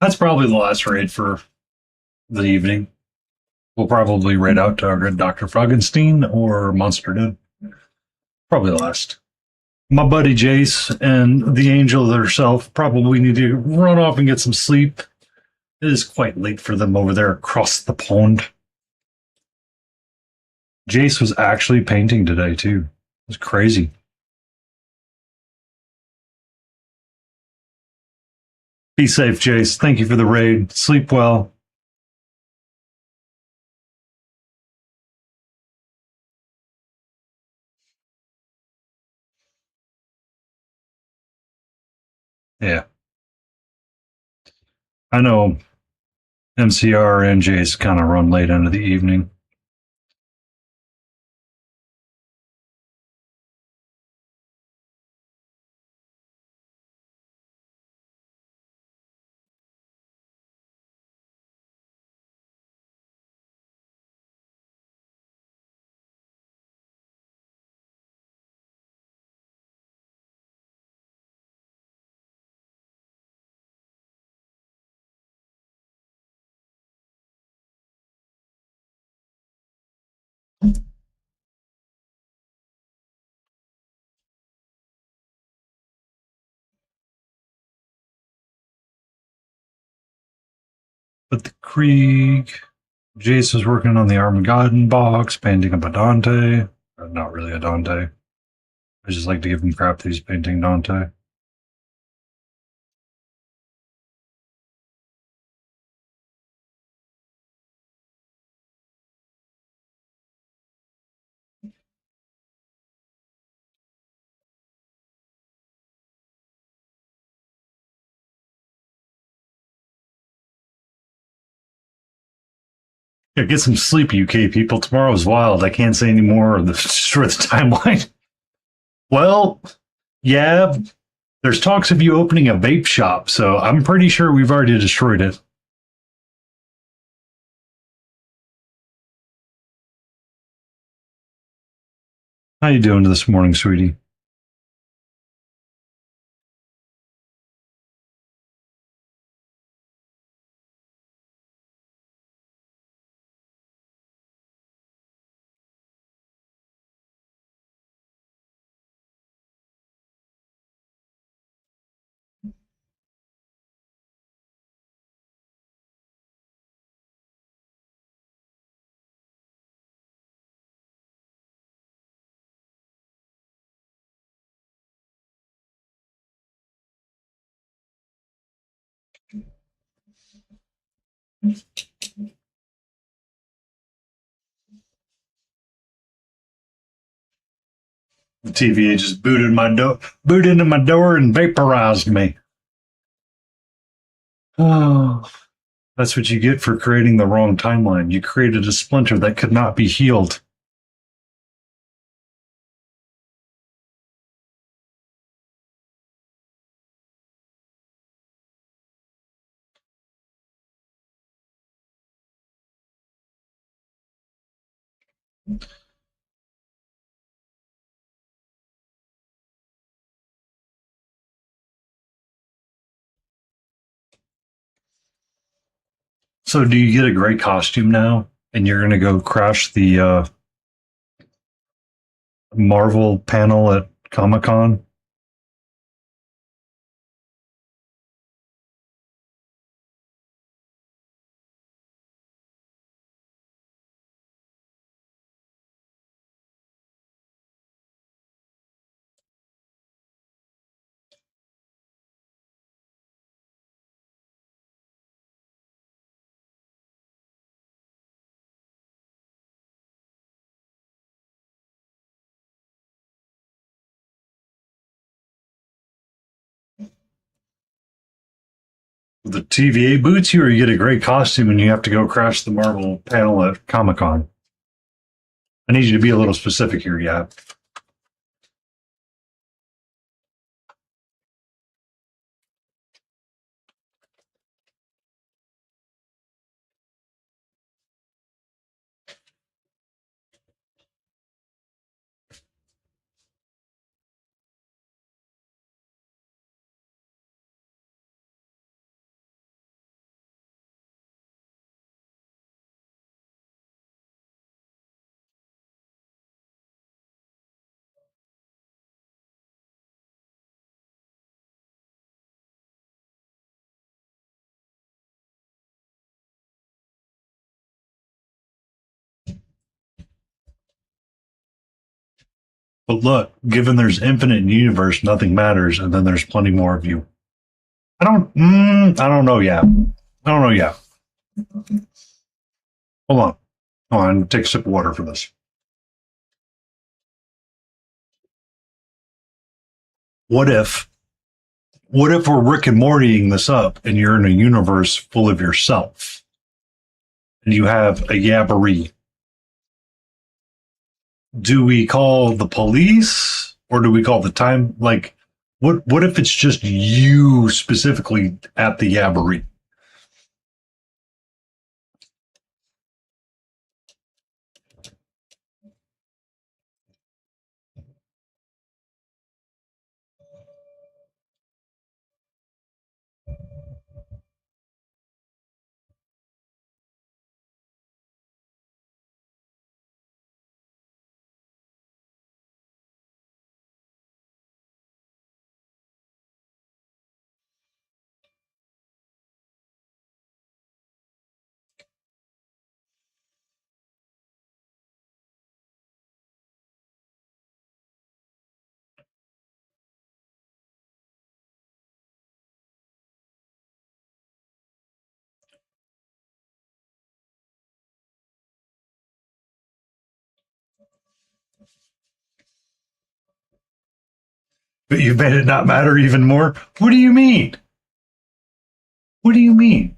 that's probably the last raid for the evening. We'll probably raid out to our good Dr. Froggenstein or Monster Den. Probably the last. My buddy Jace and the angel herself probably need to run off and get some sleep. It is quite late for them over there across the pond. Jace was actually painting today, too. It was crazy. Be safe, Jace. Thank you for the raid. Sleep well. Yeah. I know MCR and Jace kind of run late into the evening. But the Krieg. Jace is working on the Armageddon box, painting up a Dante. Not really a Dante. I just like to give him crap that he's painting Dante. Yeah, get some sleep, UK people. Tomorrow's wild. I can't say any more of the short timeline. Well, yeah, there's talks of you opening a vape shop, so I'm pretty sure we've already destroyed it. How you doing this morning, sweetie? The TVA just booted into my door and vaporized me. Oh, that's what you get for creating the wrong timeline. You created a splinter that could not be healed. So, do you get a gray costume now, and you're going to go crash the Marvel panel at Comic Con? The TVA boots you, or you get a gray costume and you have to go crash the Marvel panel at Comic Con? I need you to be a little specific here, yeah. But look, given there's infinite universe, nothing matters, and then there's plenty more of you. I don't know yet. I don't know yet. Hold on. Hold on, take a sip of water for this. What if, what if we're Rick and Mortying this up and you're in a universe full of yourself and you have a yabbery? Do we call the police or do we call the time? Like, what if it's just you specifically at the yabbery? But you've made it not matter even more? What do you mean? What do you mean?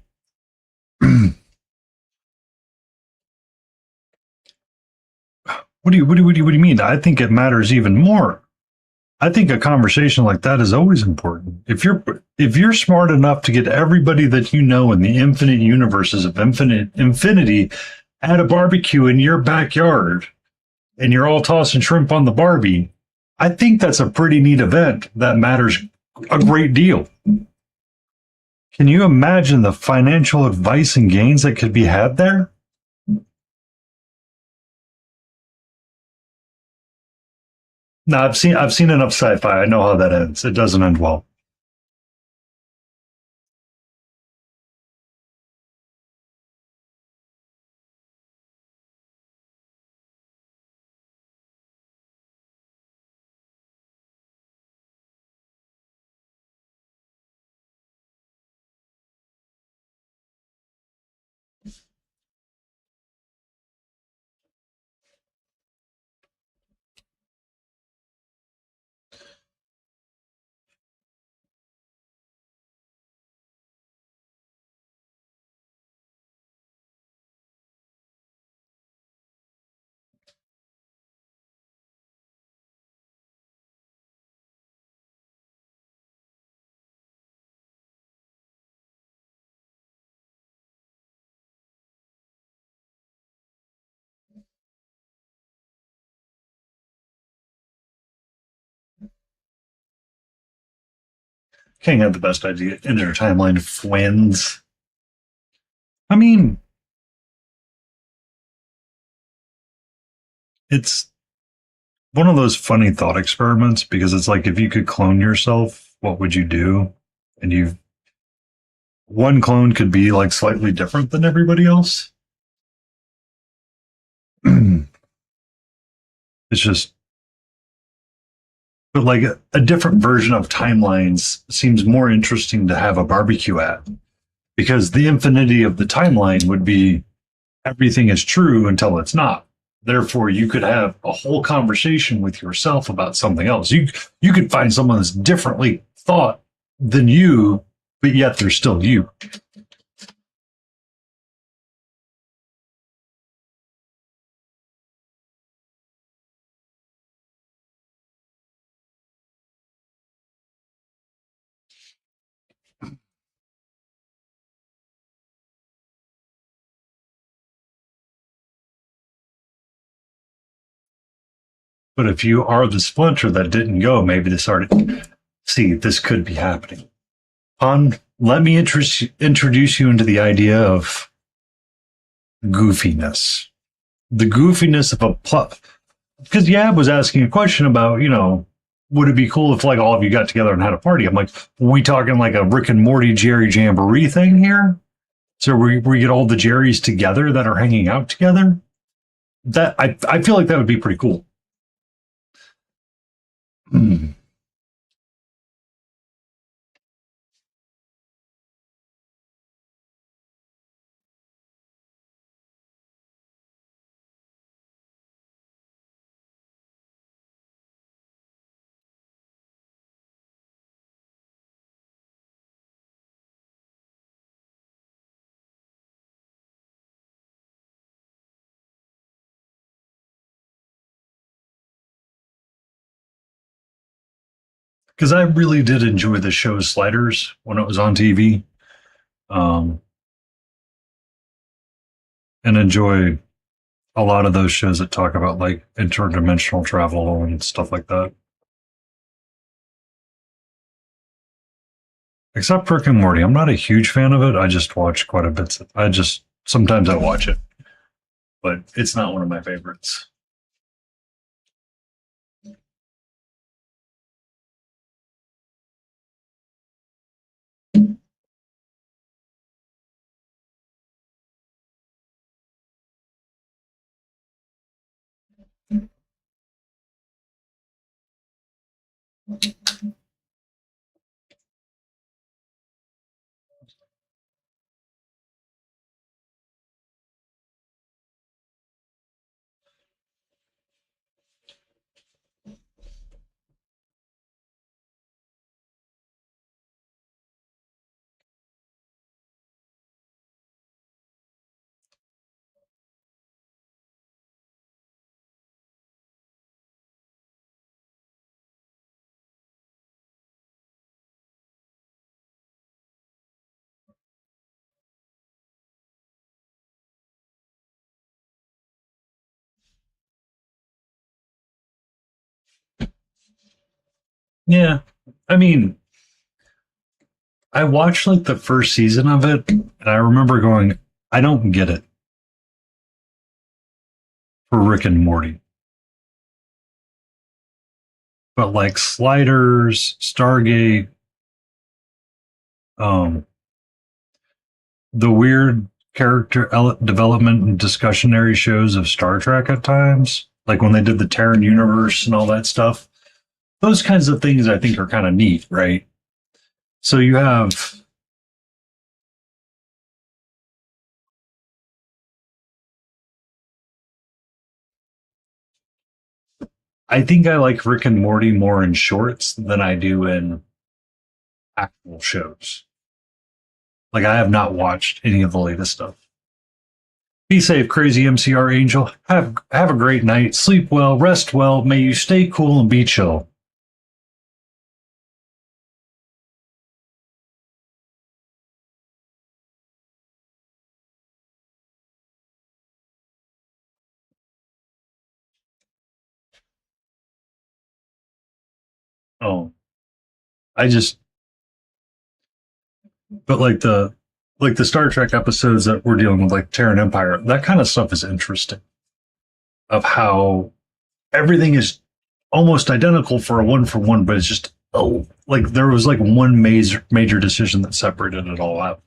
What do you mean? I think it matters even more. I think a conversation like that is always important. If you're smart enough to get everybody that you know in the infinite universes of infinity at a barbecue in your backyard, and you're all tossing shrimp on the Barbie, I think that's a pretty neat event that matters a great deal. Can you imagine the financial advice and gains that could be had there? No, I've seen enough sci-fi. I know how that ends. It doesn't end well. King had the best idea in their timeline of twins. I mean, it's one of those funny thought experiments because it's like if you could clone yourself, what would you do? And you one clone could be like slightly different than everybody else. It's just, but like a different version of timelines seems more interesting to have a barbecue at because the infinity of the timeline would be everything is true until it's not. Therefore, you could have a whole conversation with yourself about something else. You could find someone that's differently thought than you, but yet they're still you. But if you are the splinter that didn't go, maybe this already see this could be happening. Let me introduce you into the idea of goofiness. The goofiness of a plot. Because Yab was asking a question about, would it be cool if like all of you got together and had a party? I'm like, are we talking like a Rick and Morty Jerry Jamboree thing here? So we get all the Jerrys together that are hanging out together? That I feel like that would be pretty cool. Because I really did enjoy the show Sliders when it was on TV, um, and enjoy a lot of those shows that talk about like interdimensional travel and stuff like that. Except Rick and Morty, I'm not a huge fan of it. I just watch quite a bit. I just sometimes I watch it, but it's not one of my favorites. Yeah. I mean, I watched like the first season of it, and I remember going, I don't get it for Rick and Morty. But like Sliders, Stargate, um, the weird development and discussionary shows of Star Trek at times, like when they did the Terran universe and all that stuff, those kinds of things I think are kind of neat, right? So you have, I think I like Rick and Morty more in shorts than I do in actual shows. Like I have not watched any of the latest stuff. Be safe, crazy MCR Angel. Have a great night. Sleep well, rest well. May you stay cool and be chill. Oh, I just but like the Star Trek episodes that we're dealing with, like Terran Empire, that kind of stuff is interesting. Of how everything is almost identical for a one for one, but it's just like there was like one major decision that separated it all out.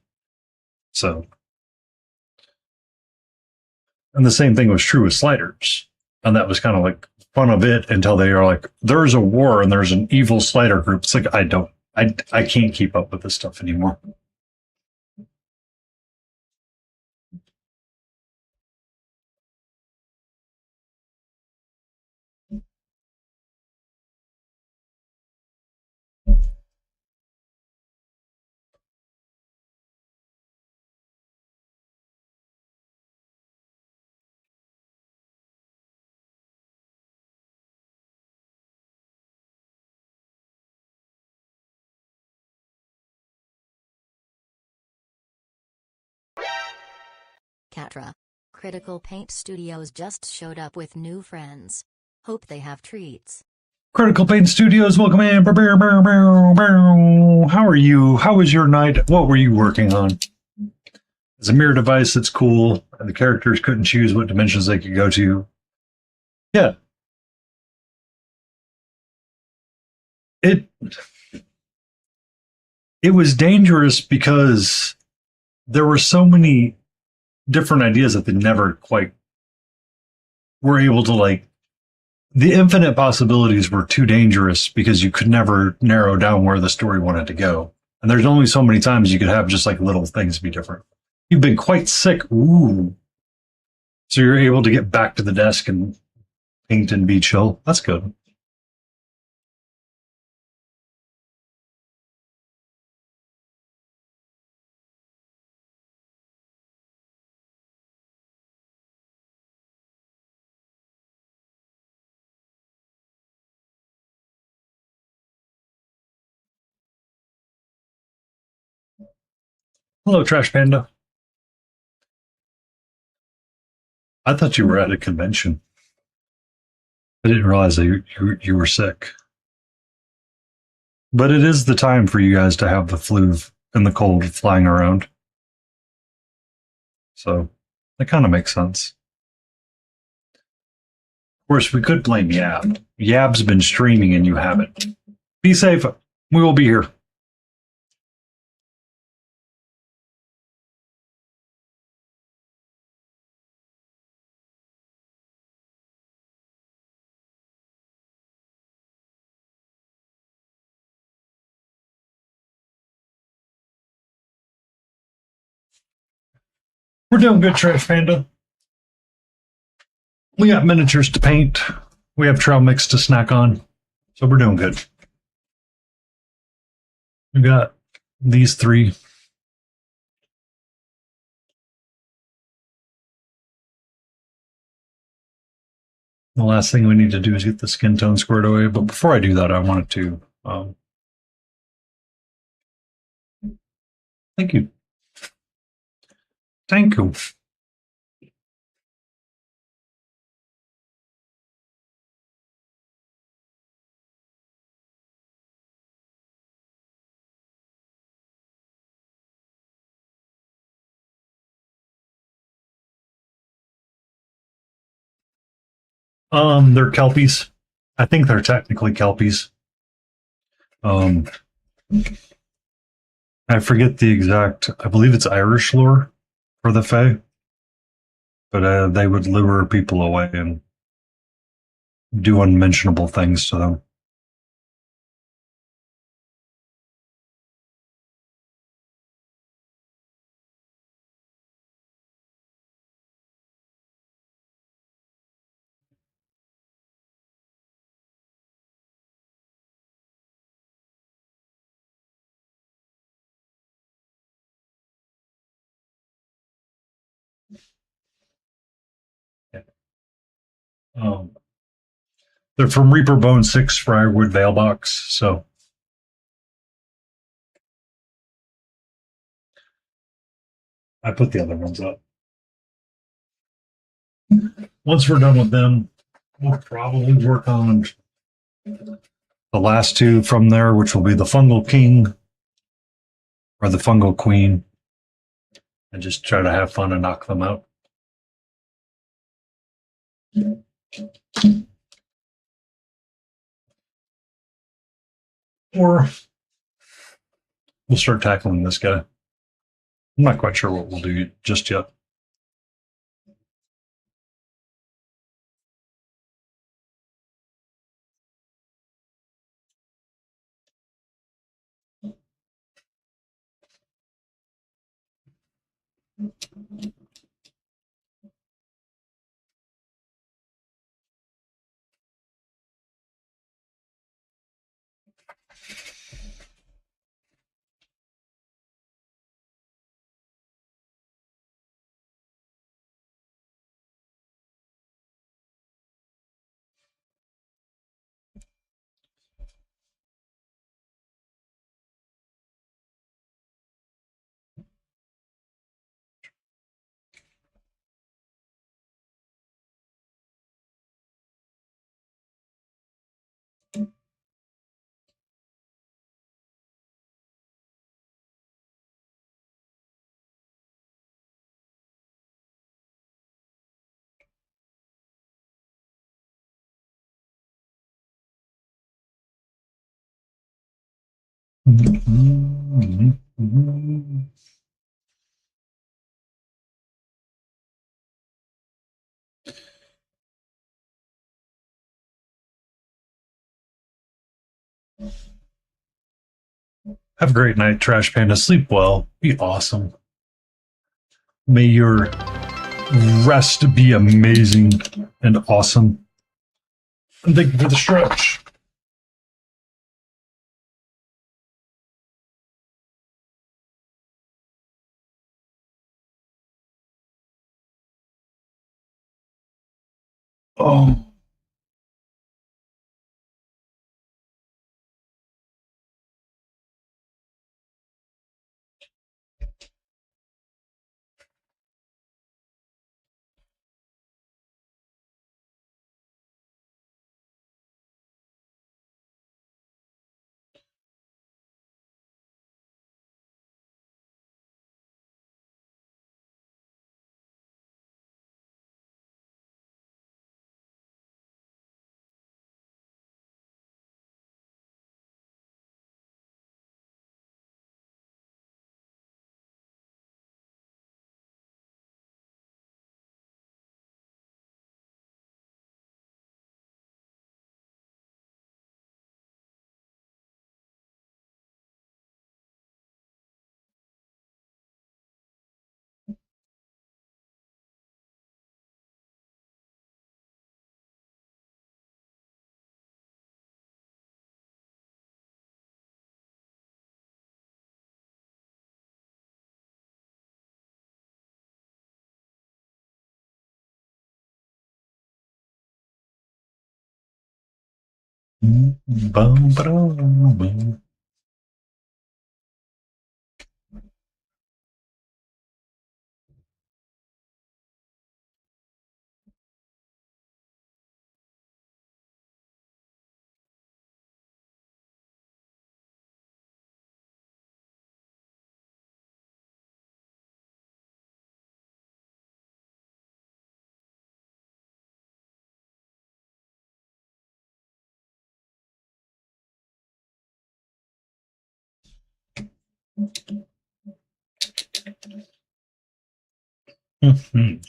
So, and the same thing was true with Sliders, and that was kind of like fun of it until they are like, there's a war and there's an evil Slider group. It's like I can't keep up with this stuff anymore. Catra. Critical Paint Studios just showed up with new friends. Hope they have treats. Critical Paint Studios, welcome in. How are you? How was your night? What were you working on? It's a mirror device that's cool, and the characters couldn't choose what dimensions they could go to. Yeah, it it was dangerous because there were so many different ideas that they never quite were able to like. The infinite possibilities were too dangerous because you could never narrow down where the story wanted to go. And there's only so many times you could have just like little things be different. You've been quite sick. Ooh. So you're able to get back to the desk and paint and be chill. That's good. Hello, Trash Panda. I thought you were at a convention. I didn't realize that you were sick. But it is the time for you guys to have the flu and the cold flying around. So that kind of makes sense. Of course, we could blame Yab. Yab's been streaming and you haven't. Be safe. We will be here. We're doing good, Trash Panda. We got miniatures to paint. We have trail mix to snack on. So we're doing good. We got these three. The last thing we need to do is get the skin tone squared away. But before I do that, I wanted to thank you. Thank you. They're kelpies. I think they're technically kelpies. Um, I forget the exact. I believe it's Irish lore for the Fae, but they would lure people away and do unmentionable things to them. Yeah. Um, they're from Reaper Bone 6 Briarwood Veilbox, so I put the other ones up. Once we're done with them, we'll probably work on the last two from there, which will be the Fungal King or the Fungal Queen, and just try to have fun and knock them out. Or we'll start tackling this guy. I'm not quite sure what we'll do just yet. Have a great night, Trash Panda. Sleep well. Be awesome. May your rest be amazing and awesome. And thank you for the stretch. Oh. Bum, ba-dum, bum. Mhm. Mhm.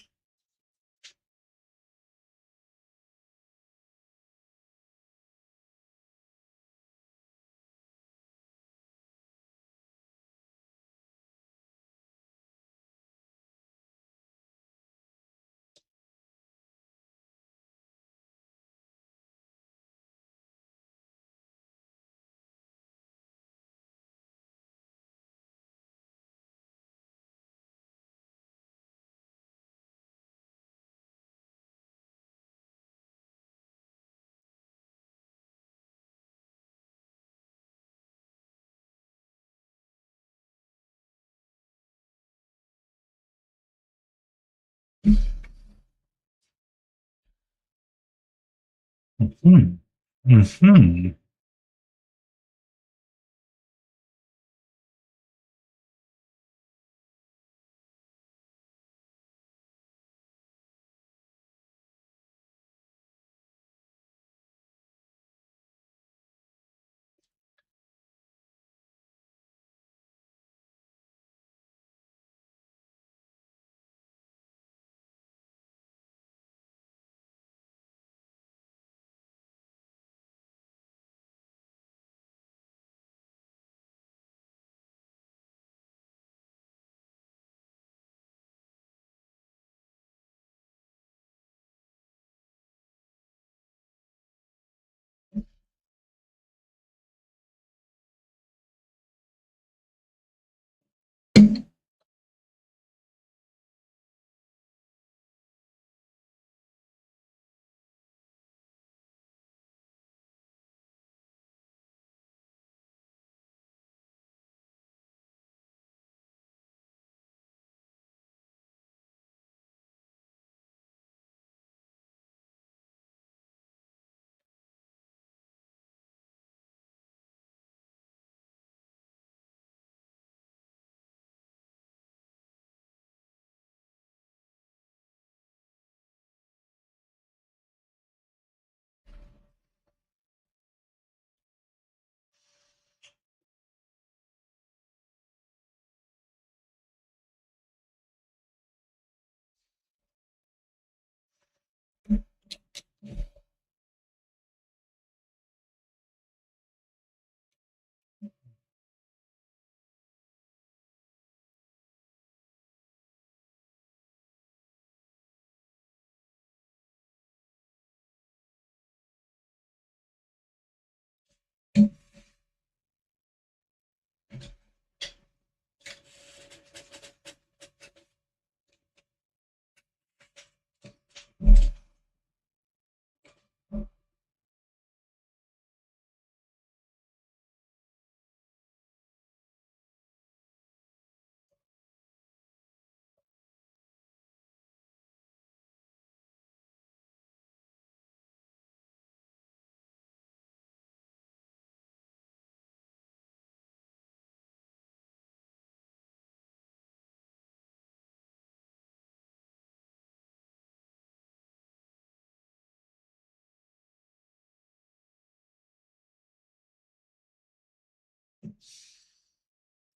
Mhm.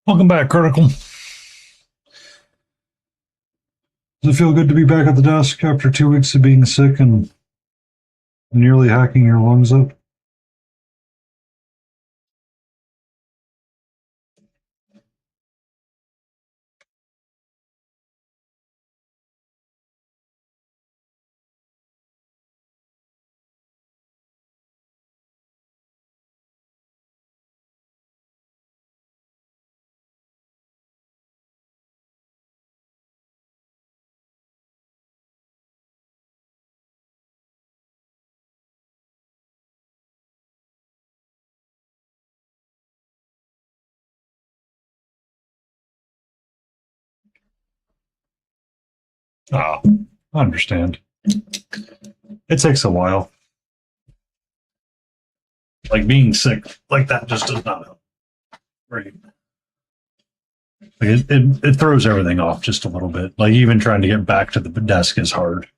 Welcome back, Critical. Does it feel good to be back at the desk after 2 weeks of being sick and nearly hacking your lungs up? Ah, I understand. It takes a while. Like being sick like that just does not help. Right. Like it throws everything off just a little bit. Like even trying to get back to the desk is hard.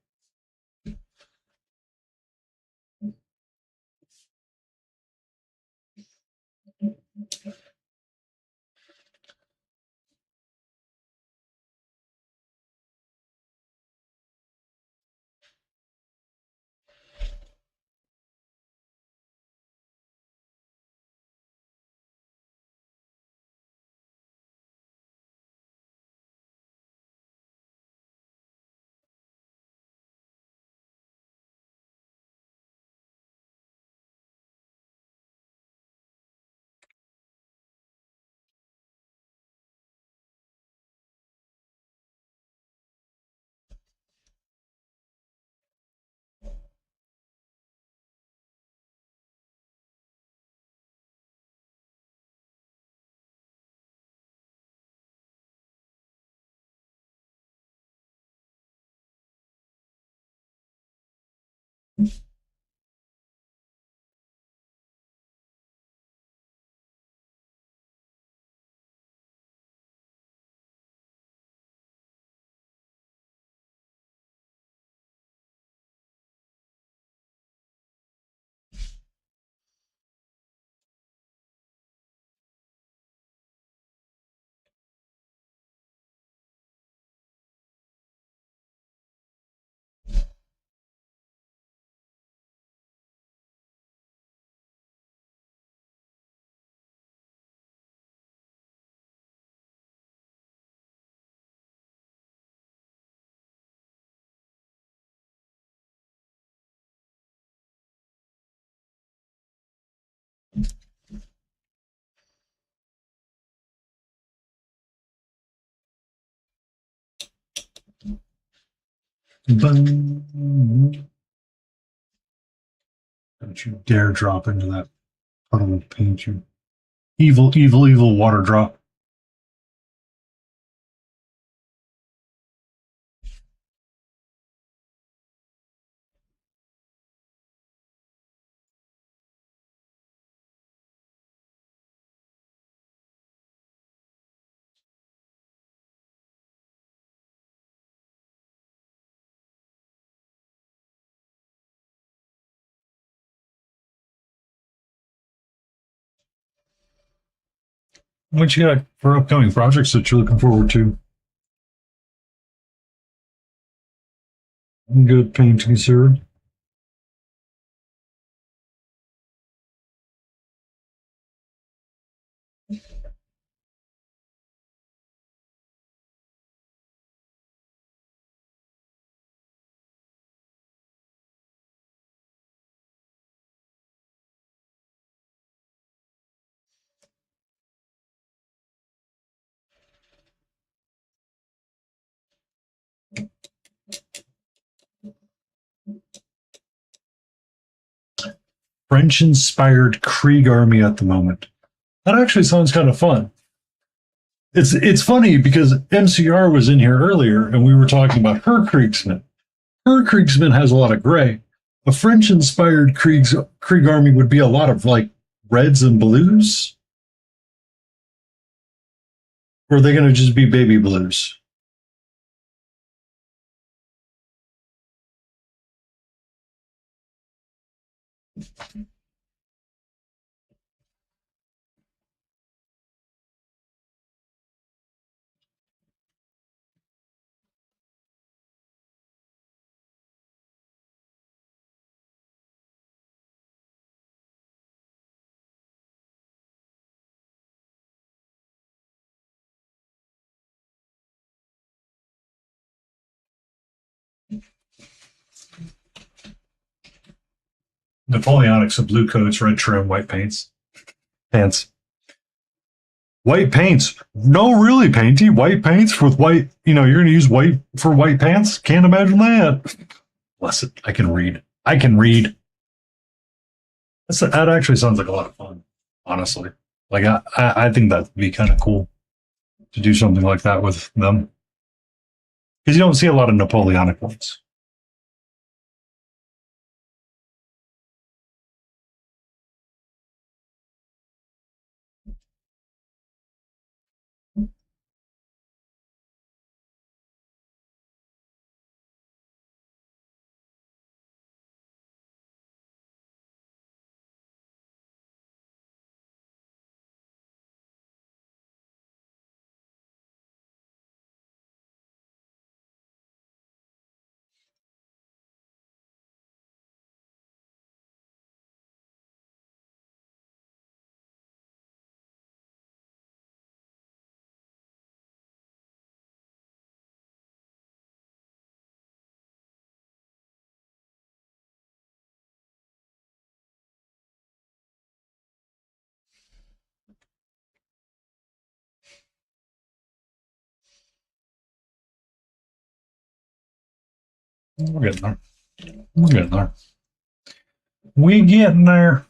Don't you dare drop into that puddle of paint, you evil, evil, evil water drop. What you got for upcoming projects that you're looking forward to? Good painting, sir. French-inspired Krieg army at the moment. That actually sounds kind of fun. It's funny because MCR was in here earlier and we were talking about her Kriegsman. Her Kriegsman has a lot of gray. A French-inspired Krieg army would be a lot of like reds and blues. Or are they going to just be baby blues? Napoleonics of blue coats, red trim, white paints. Pants. White paints. No, really painty. White paints with white, you're going to use white for white pants? Can't imagine that. Bless it. I can read. I can read. That actually sounds like a lot of fun, honestly. Like, I think that'd be kind of cool to do something like that with them. Because you don't see a lot of Napoleonic ones. We're getting there. We're getting there. We getting there.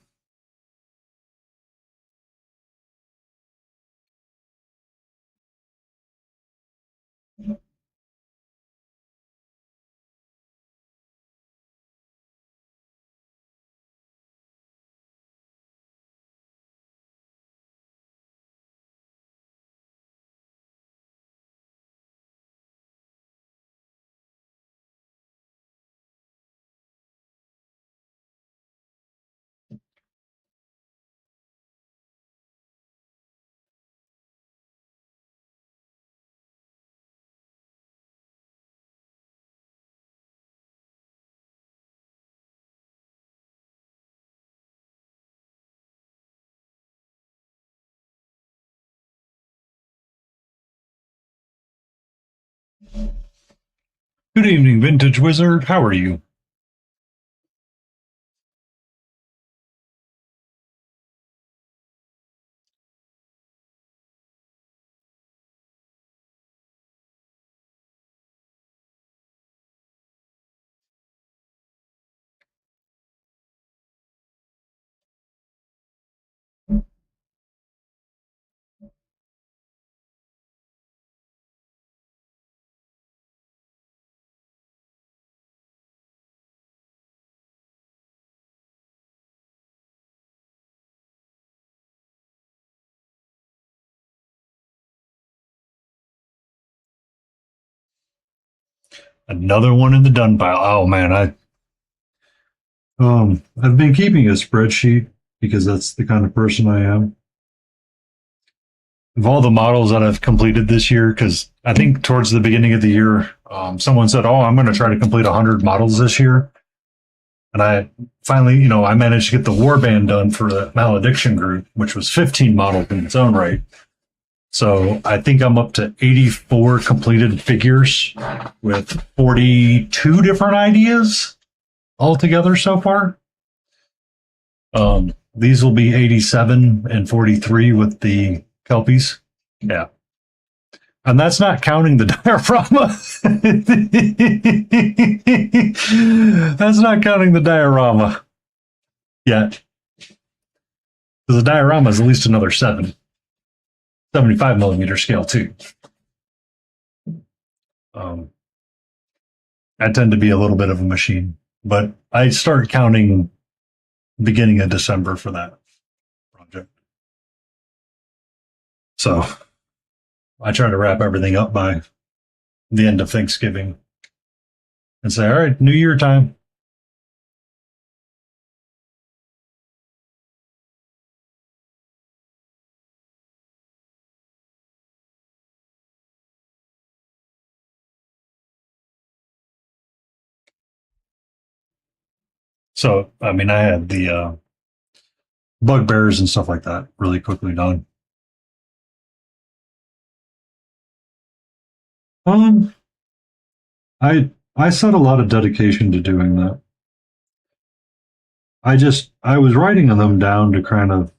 Good evening, Vintage Wizard. How are you? Another one in the done pile. Oh man, I've been keeping a spreadsheet because that's the kind of person I am. Of all the models that I've completed this year, because I think towards the beginning of the year, someone said, "Oh, I'm going to try to complete 100 models this year," and I finally, I managed to get the warband done for the malediction group, which was 15 models in its own right. So I think I'm up to 84 completed figures with 42 different ideas altogether so far. These will be 87 and 43 with the Kelpies. Yeah. And that's not counting the diorama. That's not counting the diorama yet. Because the diorama is at least another 75 millimeter scale too. I tend to be a little bit of a machine, but I start counting beginning of December for that project. So I try to wrap everything up by the end of Thanksgiving and say, all right, New Year time. So, I mean, I had the bugbears and stuff like that really quickly done. Um, I set a lot of dedication to doing that. I was writing them down to kind of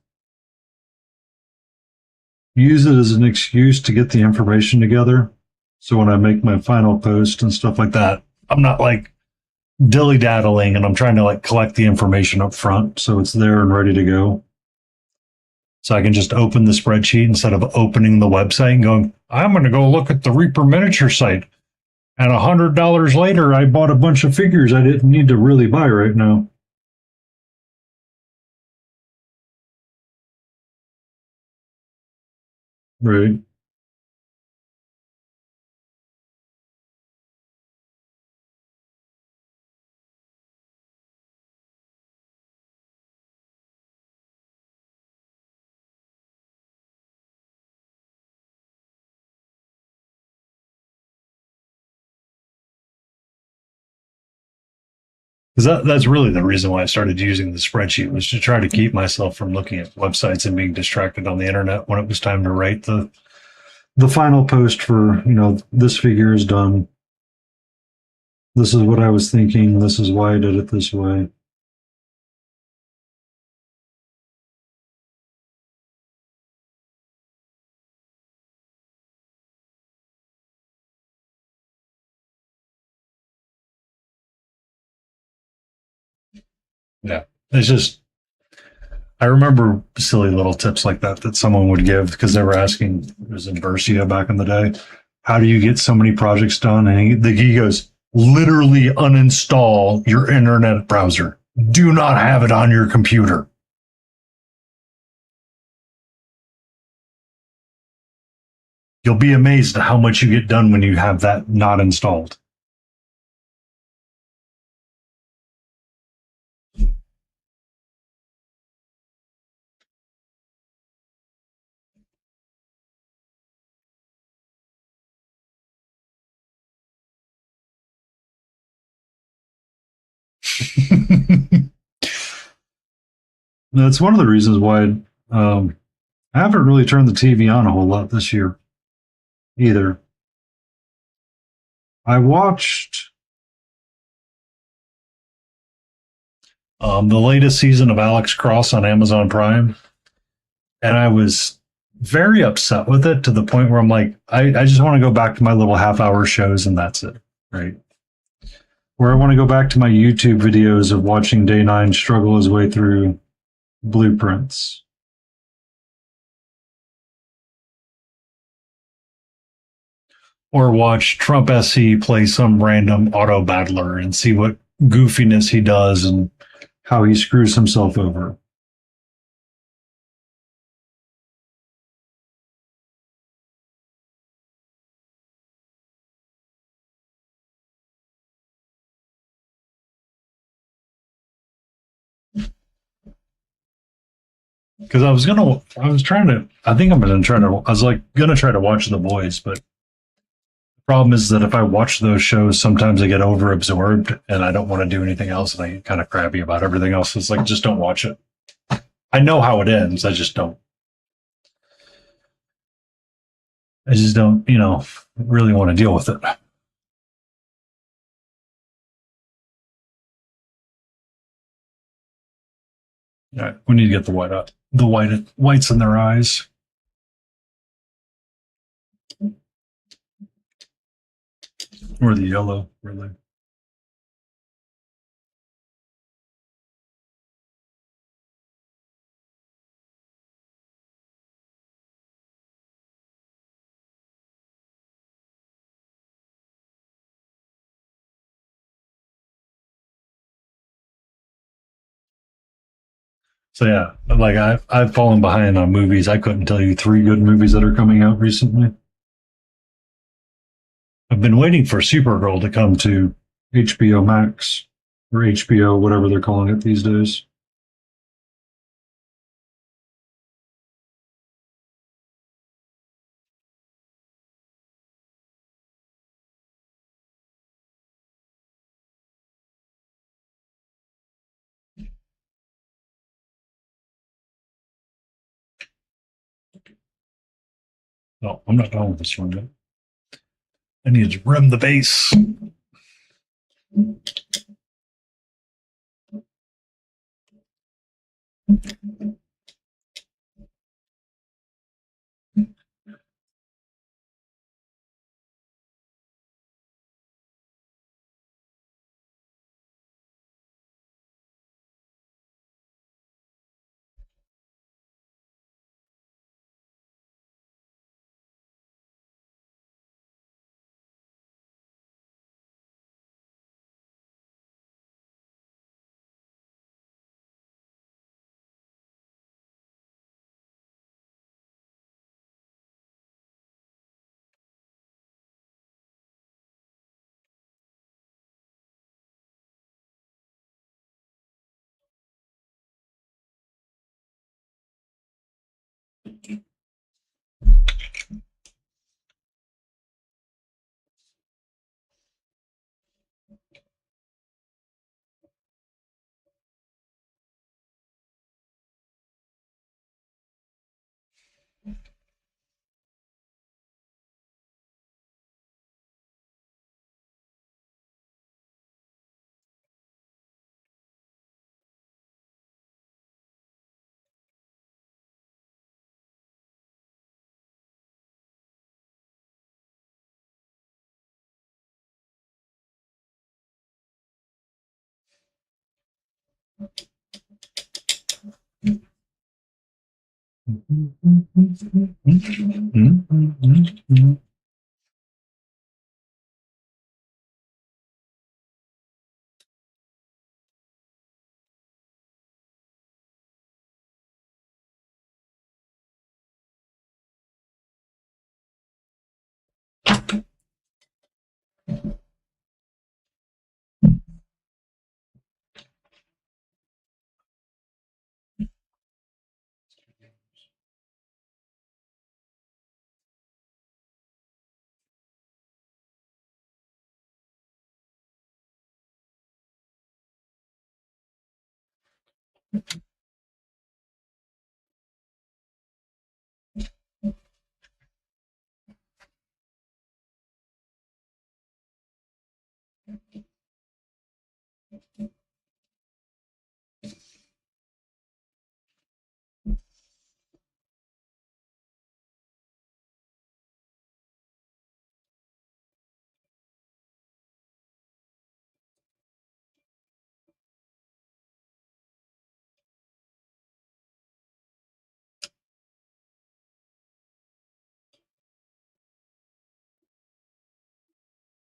use it as an excuse to get the information together. So when I make my final post and stuff like that, I'm not like dilly daddling and I'm trying to like collect the information up front so it's there and ready to go. So I can just open the spreadsheet instead of opening the website and going, I'm going to go look at the Reaper miniature site. And $100 later, I bought a bunch of figures I didn't need to really buy right now. Right. Because that's really the reason why I started using the spreadsheet was to try to keep myself from looking at websites and being distracted on the internet when it was time to write the final post for, this figure is done. This is what I was thinking. This is why I did it this way. Yeah. It's just, I remember silly little tips like that someone would give because they were asking, it was in Versio back in the day, how do you get so many projects done? And he goes, literally uninstall your internet browser. Do not have it on your computer. You'll be amazed at how much you get done when you have that not installed. That's one of the reasons why I haven't really turned the TV on a whole lot this year either. I watched the latest season of Alex Cross on Amazon Prime, and I was very upset with it to the point where I'm like, I just want to go back to my little half-hour shows and that's it, right? Where I want to go back to my YouTube videos of watching Day 9 struggle his way through blueprints. Or watch Trump SE play some random auto battler and see what goofiness he does and how he screws himself over. Because I was trying to, I think I'm gonna try to, I was like gonna try to watch The Boys, but the problem is that if I watch those shows, sometimes I get overabsorbed and I don't want to do anything else, and I get kind of crabby about everything else. It's like, just don't watch it. I know how it ends. I just don't. I just don't, really want to deal with it. All right, we need to get the whites in their eyes. Or the yellow, really. So yeah, like I've fallen behind on movies. I couldn't tell you 3 good movies that are coming out recently. I've been waiting for Supergirl to come to HBO Max or HBO, whatever they're calling it these days. No, I'm not done with this one yet. I need to rim the base.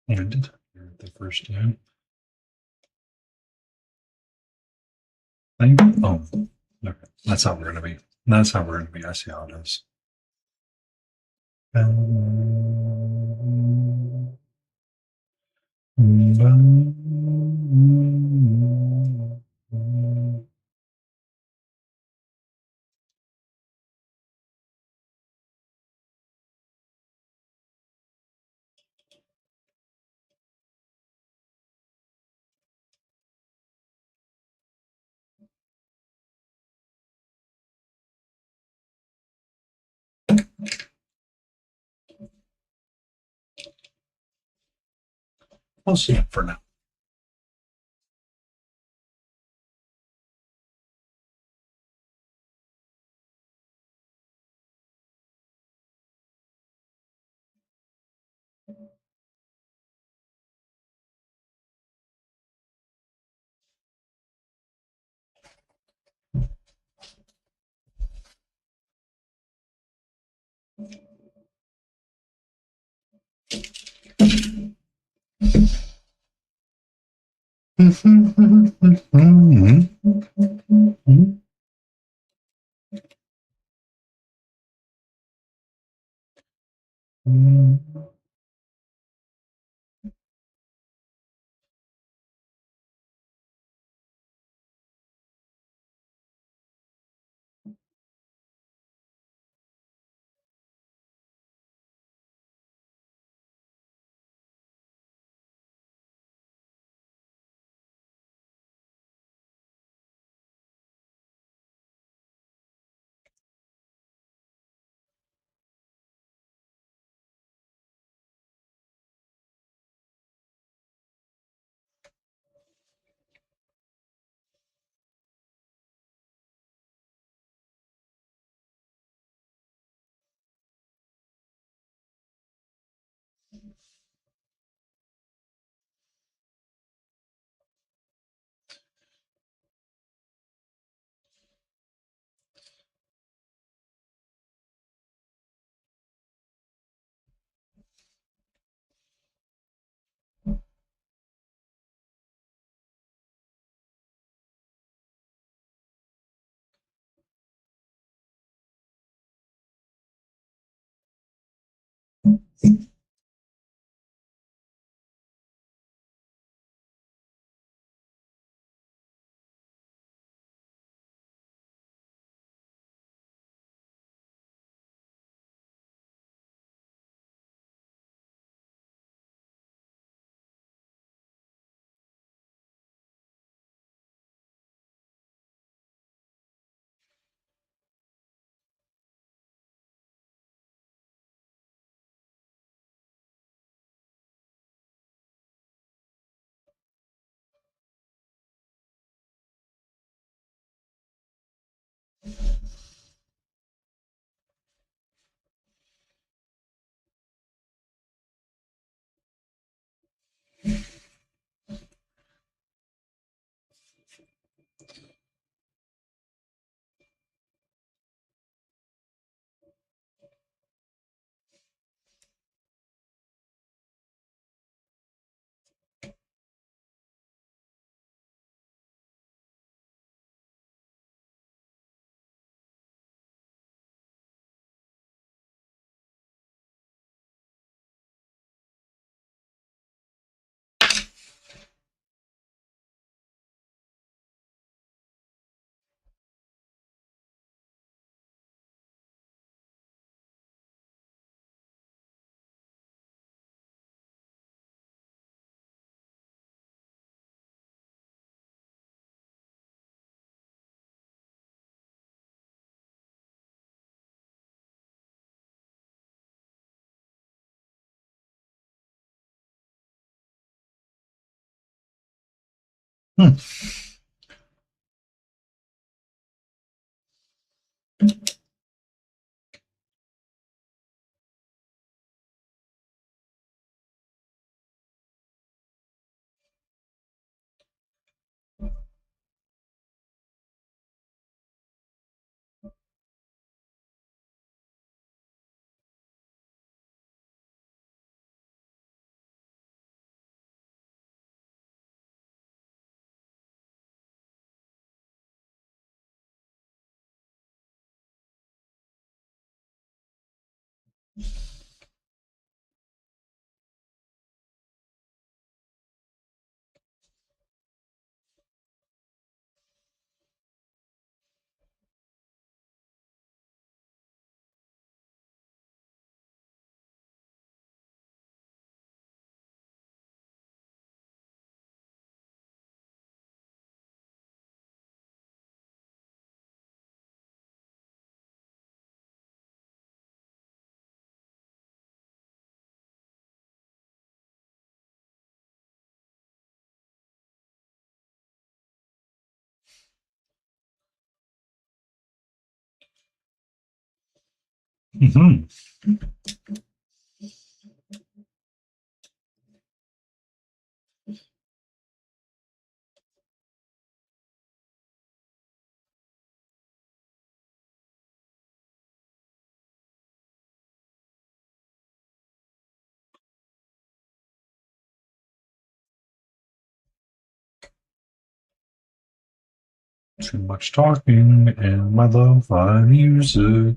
And the first time. Oh, okay. That's how we're gonna be. That's how we're gonna be. I see how it is. We'll see it for now. Hmm. Mm-hmm. Too much talking and my lo-fi music.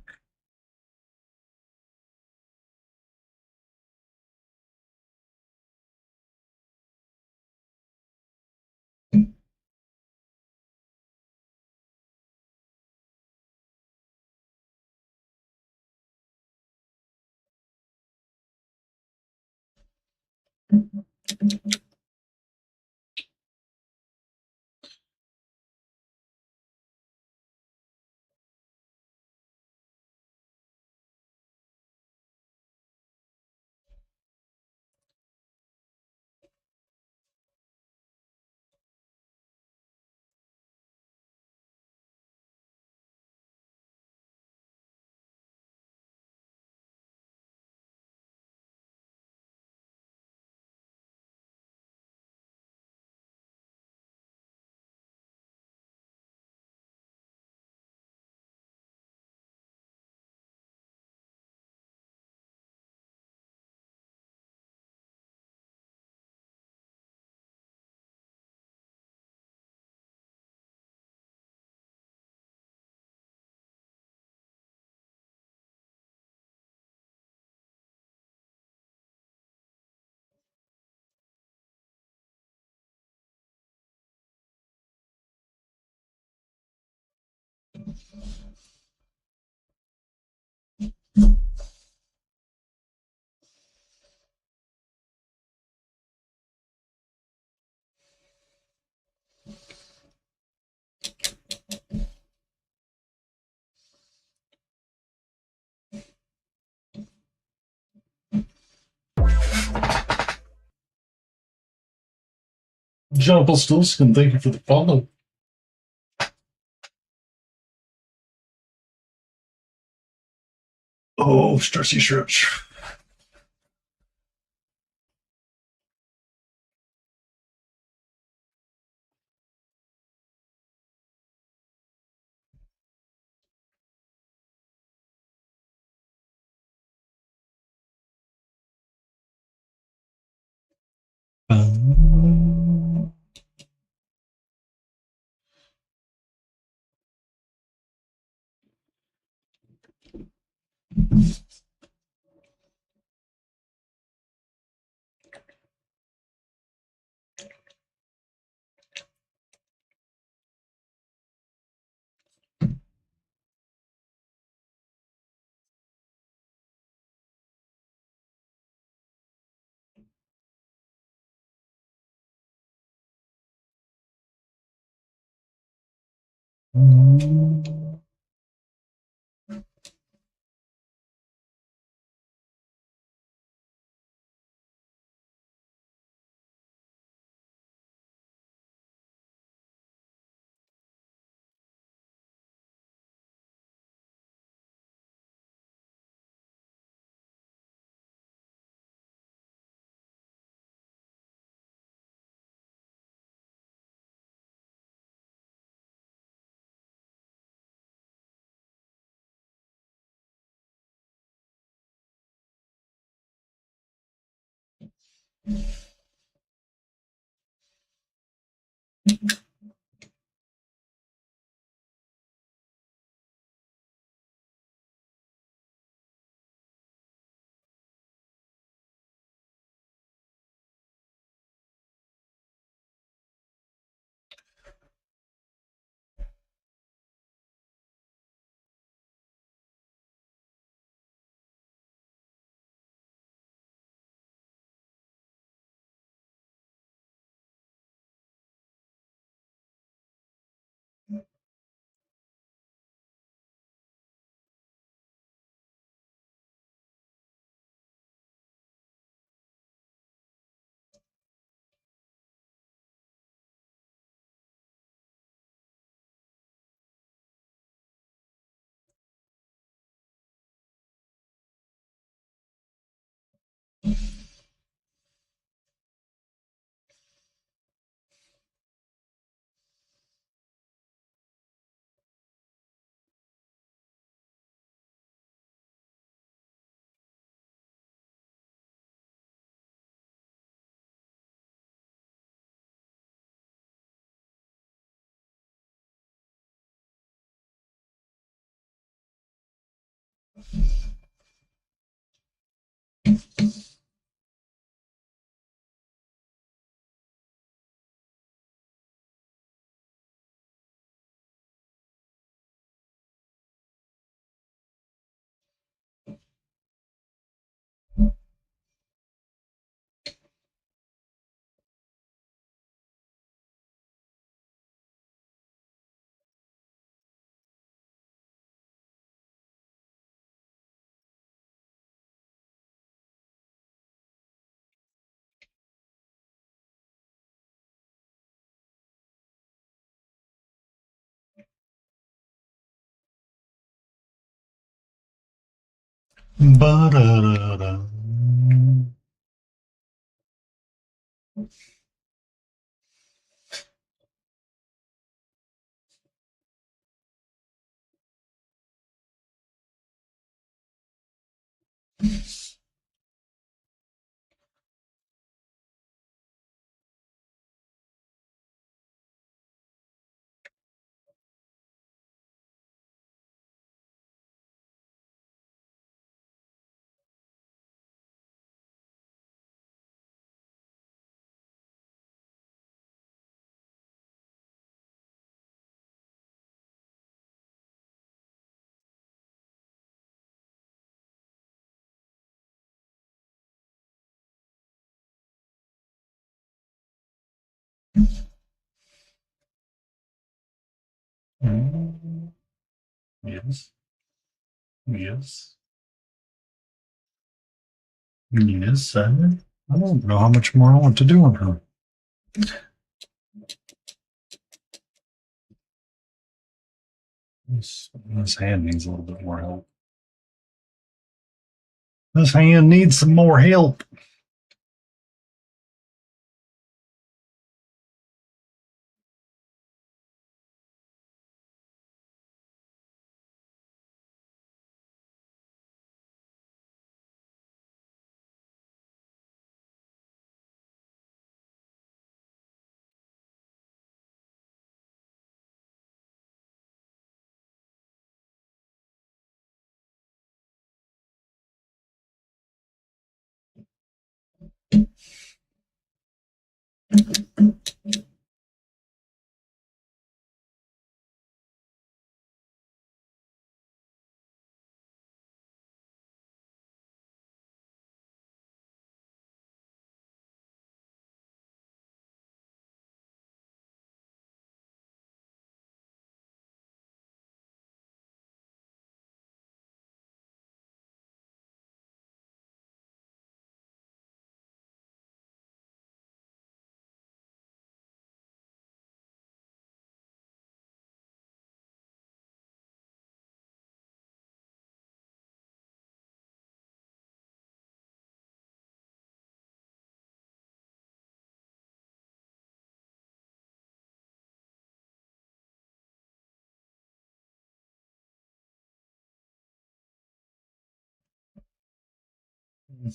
John Postilskin, thank you for the follow. Oh, stressy stretch. Ba-da-da-da. Mm, yes. Yes. Yes, I don't know how much more I want to do on her. This hand needs a little bit more help. This hand needs some more help.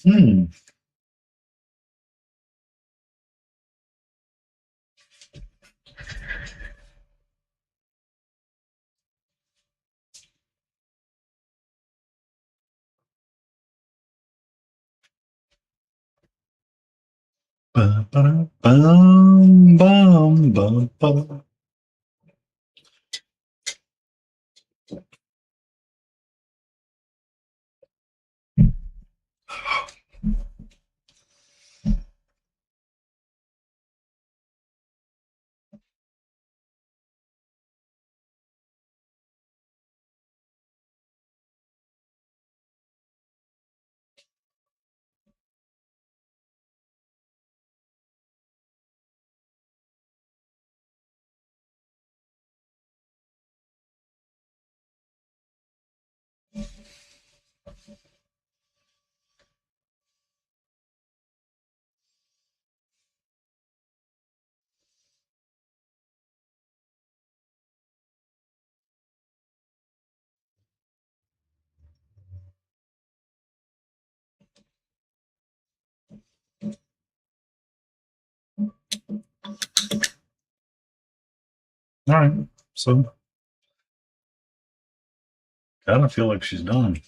Hmm. Ba-ba-da-bum, bum, bum, bum. All right. So, kind of feel like she's done.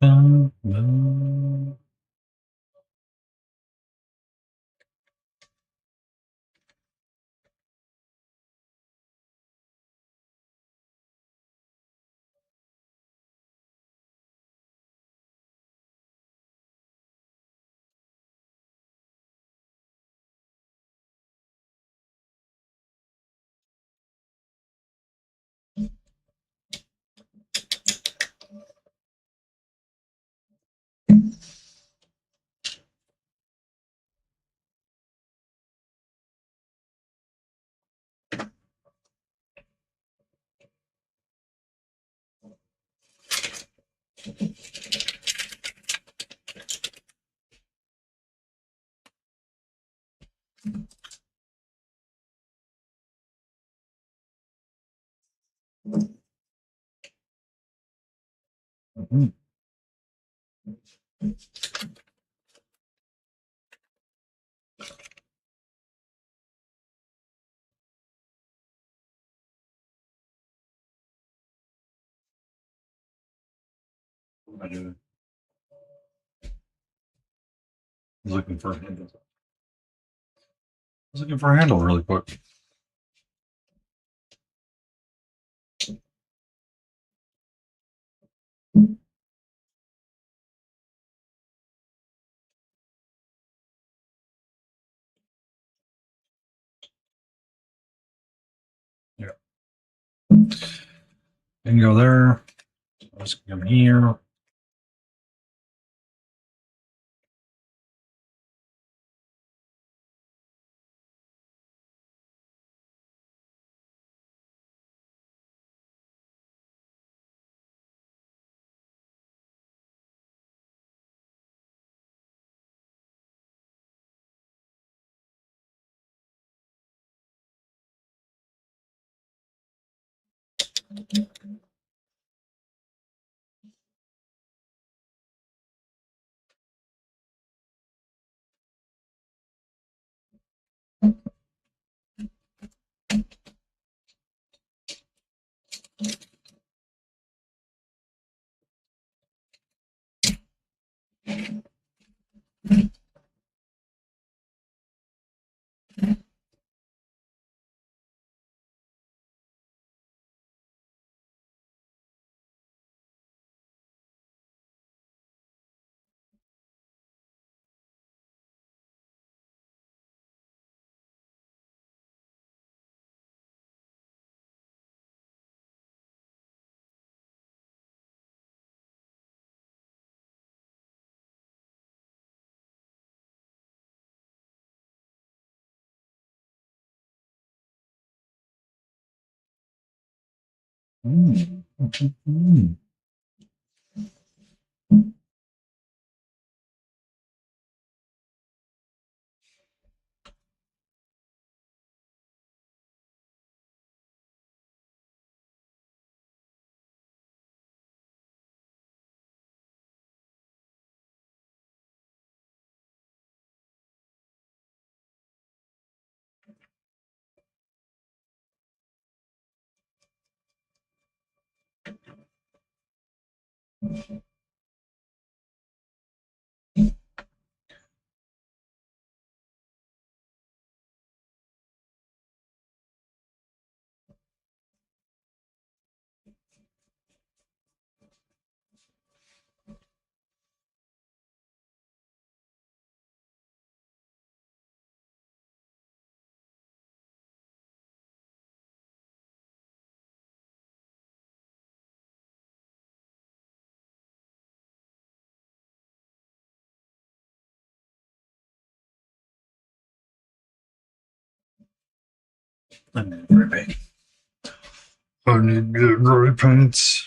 Dun. Mhm. What am I doing? I was looking for a handle. I was looking for a handle really quick. Yeah. And go there. Let's come here. Mm. Mm. I need gray paint. I need good gray paints.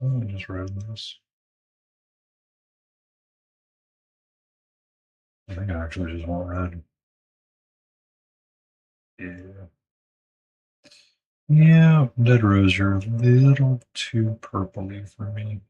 I just read this. I think I actually just want red. Yeah. Yeah, Dead Rose, you're a little too purpley for me.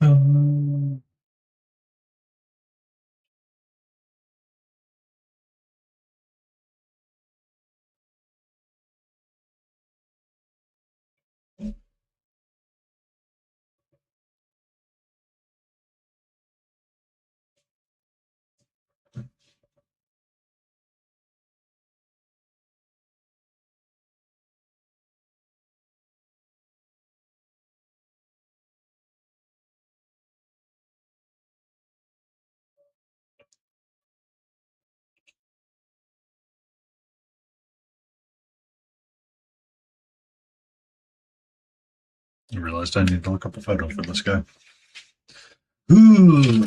Um, I realized I need to look up a photo for this guy. Ooh.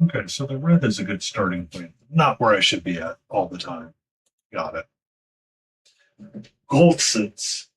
Okay, so the red is a good starting point. Not where I should be at all the time. Got it. Goldsons.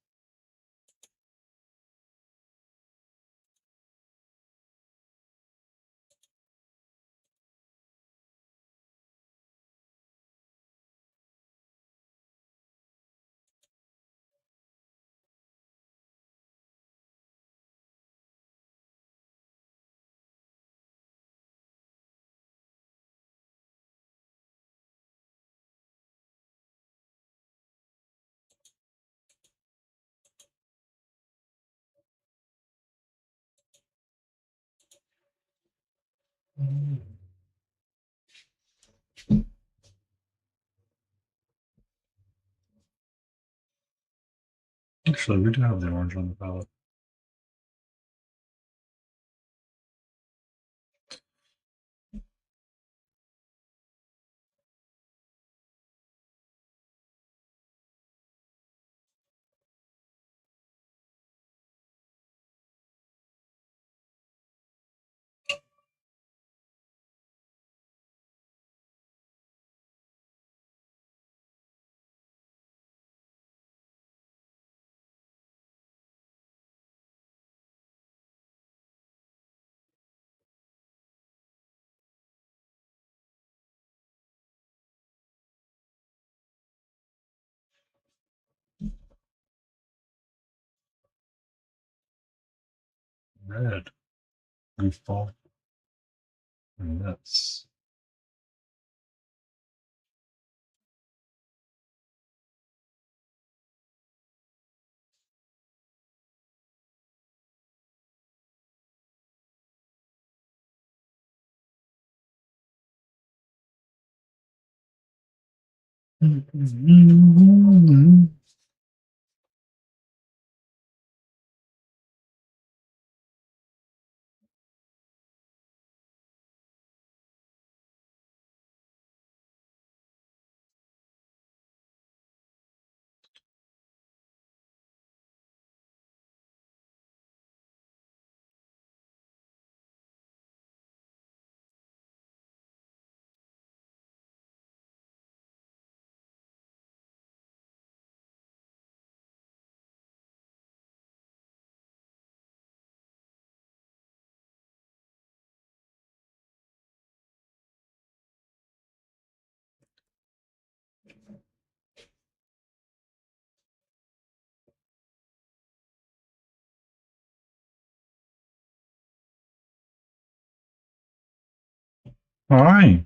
Actually, we do have the orange on the palette. Red. Goofball. And that's. All right.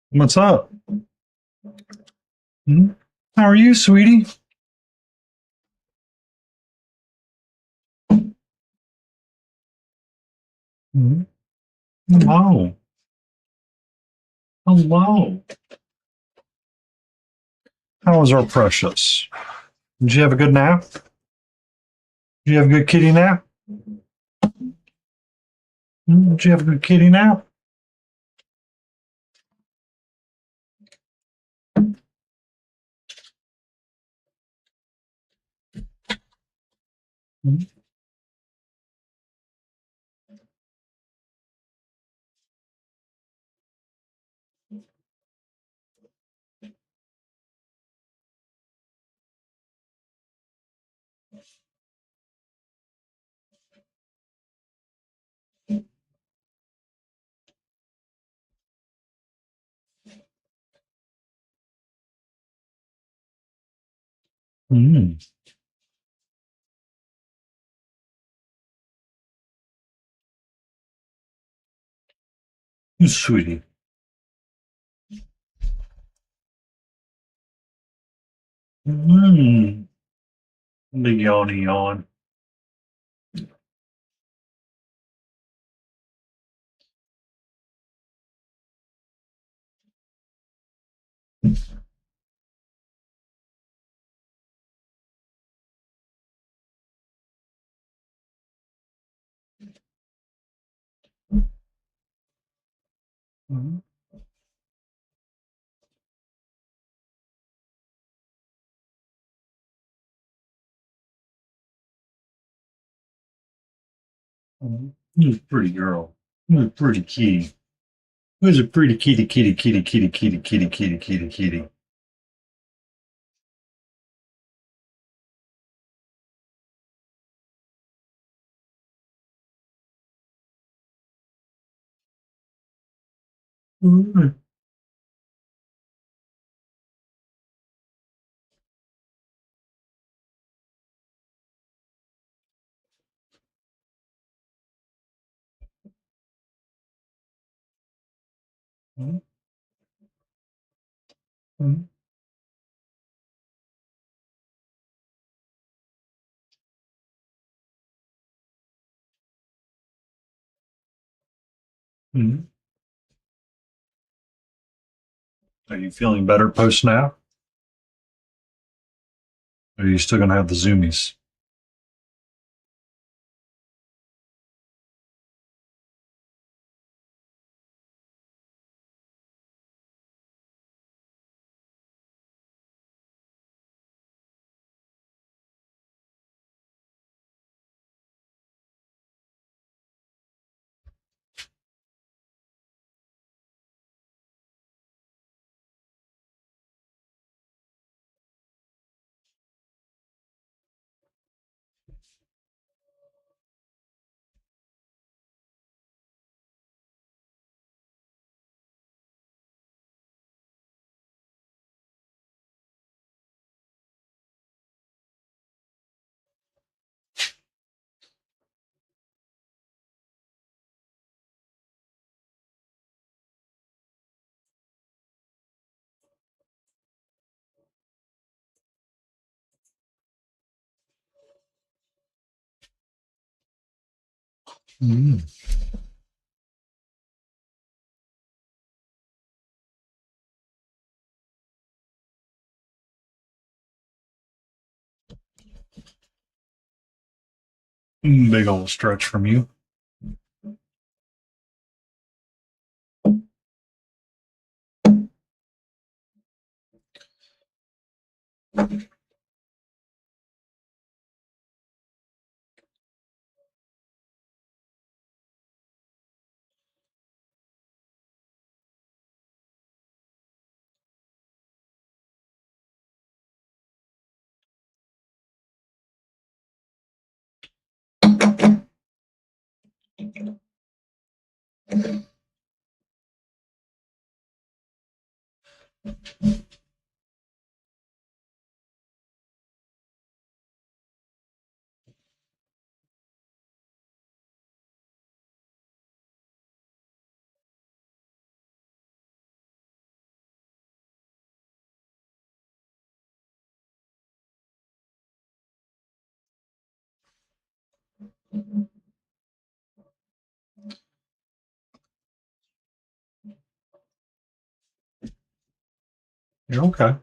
What's up? Hmm? How are you, sweetie? Hmm? Hello. Hello. How was our precious? Did you have a good nap? Did you have a good kitty nap? Did you have a good kitty nap? Mm. You sweetie. Mm. The yawny yawn. Mm. Who's a pretty girl? Who's a pretty kitty? Who's a pretty kitty, kitty, kitty, kitty, kitty, kitty, kitty, kitty, kitty? Mm, mm, mm, mm. Are you feeling better post nap? Or are you still gonna have the zoomies? Mm. Big old stretch from you. You're okay.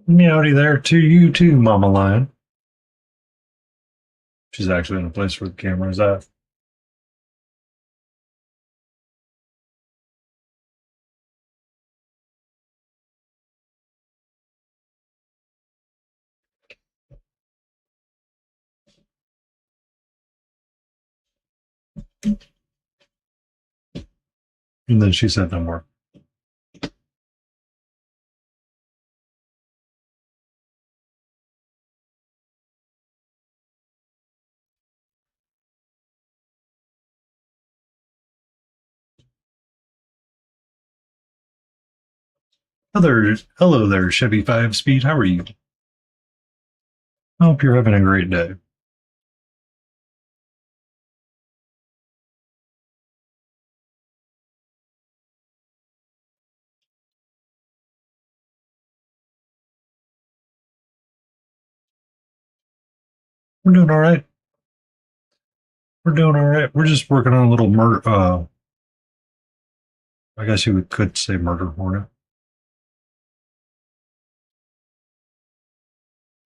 Meowdy there to you too, Mama Lion. She's actually in a place where the camera is at. And then she said no more. Hello there, Chevy 5 Speed. How are you? I hope you're having a great day. We're doing all right. We're doing all right. We're just working on a little murder. I guess you could say murder hornet.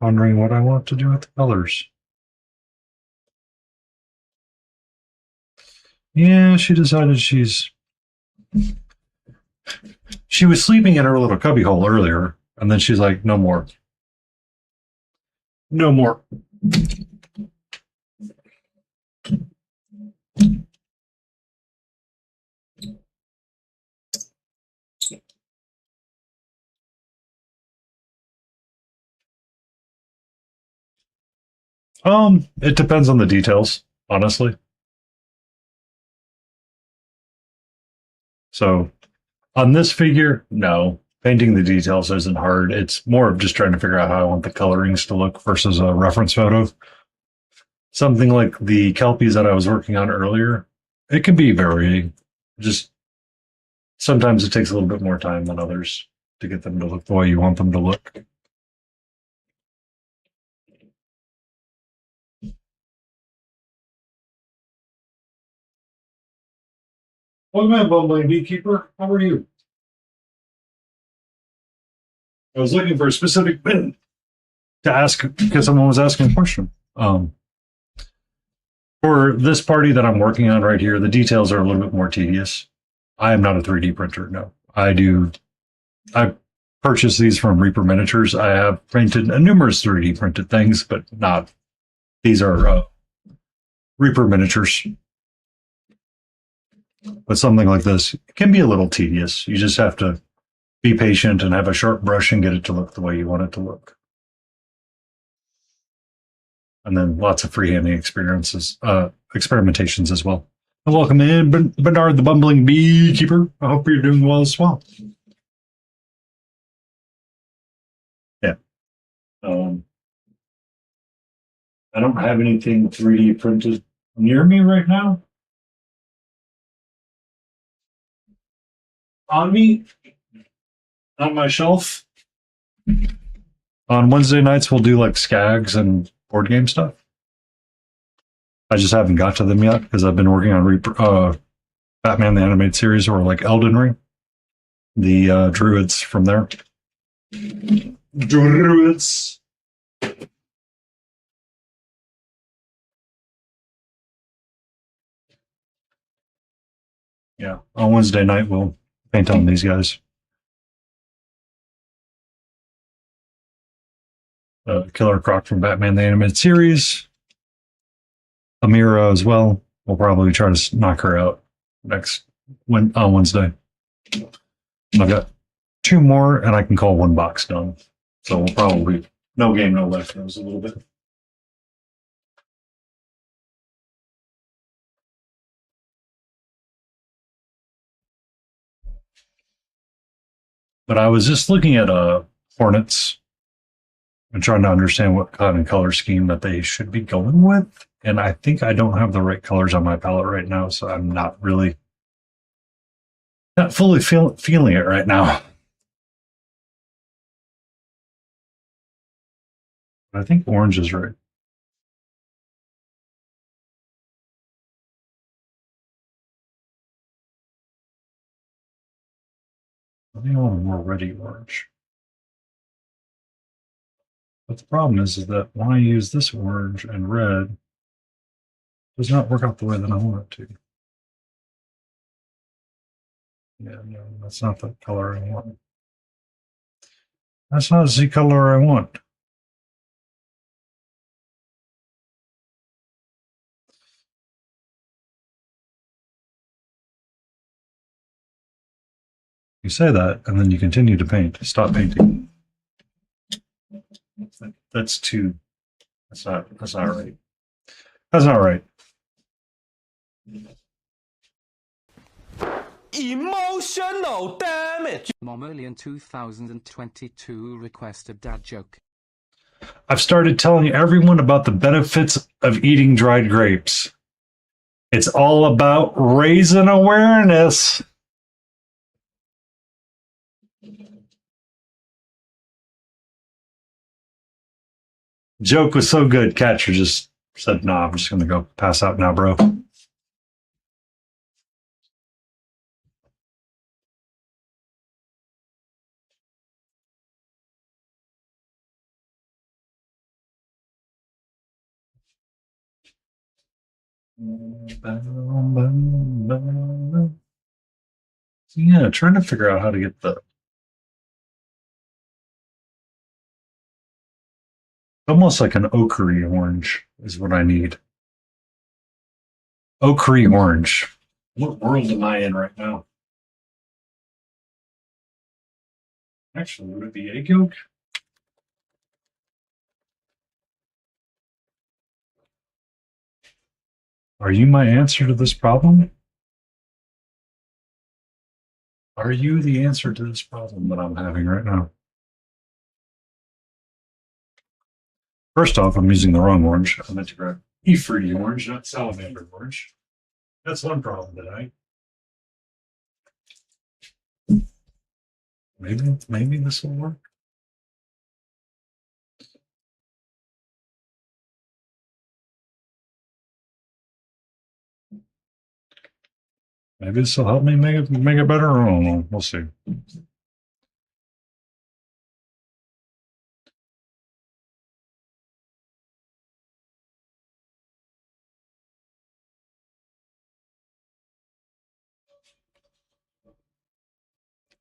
Wondering what I want to do with the colors. Yeah, she decided she was sleeping in her little cubbyhole earlier, and then she's like, no more. No more. It depends on the details, honestly. So on this figure, no. Painting the details isn't hard. It's more of just trying to figure out how I want the colorings to look versus a reference photo. Something like the Kelpies that I was working on earlier, it can be varying. Just sometimes it takes a little bit more time than others to get them to look the way you want them to look. Welcome in, Bumbling Beekeeper. How are you? I was looking for a specific bin to ask because someone was asking a question. For this party that I'm working on right here, the details are a little bit more tedious. I am not a 3D printer. No, I purchased these from Reaper Miniatures. I have printed numerous 3D printed things, but not. These are Reaper Miniatures. But something like this can be a little tedious. You just have to be patient and have a sharp brush and get it to look the way you want it to look. And then lots of freehanding experiences, experimentations as well. And welcome in, Bernard the Bumbling Beekeeper. I hope you're doing well as well. Yeah. I don't have anything 3D printed near me right now. On me, on my shelf. On Wednesday nights, we'll do like skags and board game stuff. I just haven't got to them yet because I've been working on Batman the Animated Series or like Elden Ring. The druids from there. Druids. Yeah, on Wednesday night we'll paint on these guys. Killer Croc from Batman the Animated Series. Amira as well. We'll probably try to knock her out on Wednesday. I've got two more, and I can call one box done. So we'll probably no game, no life those a little bit. But I was just looking at Hornets and trying to understand what kind of color scheme that they should be going with. And I think I don't have the right colors on my palette right now, so I'm not fully feeling it right now. But I think orange is right. I think I want a more ready orange. But the problem is that when I use this orange and red, it does not work out the way that I want it to. Yeah, no, that's not the color I want. That's not the color I want. You say that, and then you continue to paint. Stop painting. That's too. That's not right. That's not right. Emotional damage. Momolian 2022 requested dad joke. I've started telling everyone about the benefits of eating dried grapes. It's all about raising awareness. Joke was so good, Catcher just said, "Nah, I'm just going to go pass out now, bro." Yeah, trying to figure out how to get the almost like an ochre orange is what I need. Ochre orange. What world am I in right now? Actually, would it be egg yolk? Are you my answer to this problem? Are you the answer to this problem that I'm having right now? First off, I'm using the wrong orange. I meant to grab E-fruity orange, not salamander orange. That's one problem today. Maybe this will work. Maybe this will help me make it better. I don't know. We'll see.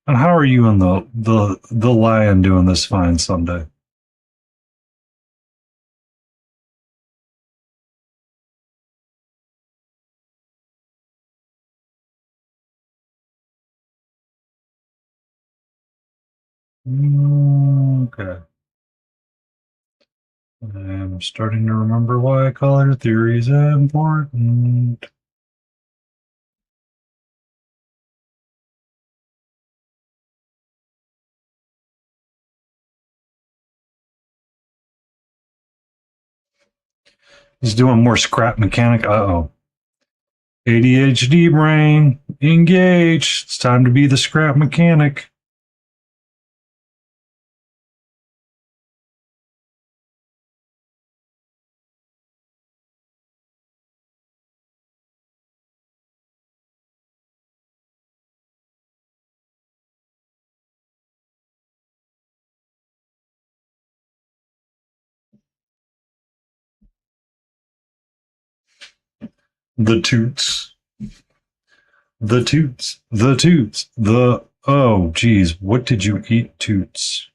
And how are you and the lion doing this fine Sunday? Okay. I'm starting to remember why color theory is important. He's doing more scrap mechanic. Uh-oh. ADHD brain, engage. It's time to be the scrap mechanic. The toots. The toots. The toots. The oh geez, what did you eat, toots?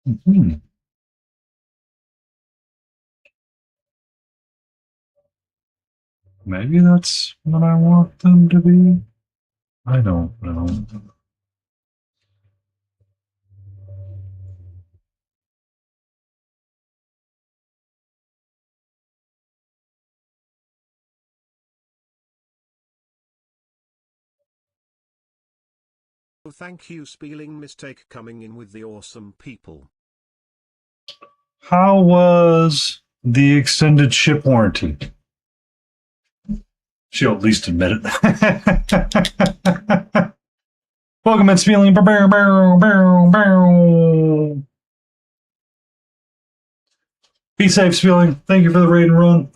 Mhm. Maybe that's what I want them to be. I don't know. Thank you, spelling mistake coming in with the awesome people. How was the extended ship warranty. She'll at least admit it. Welcome, it's feeling. Be safe, Spilling. Thank you for the raid and run.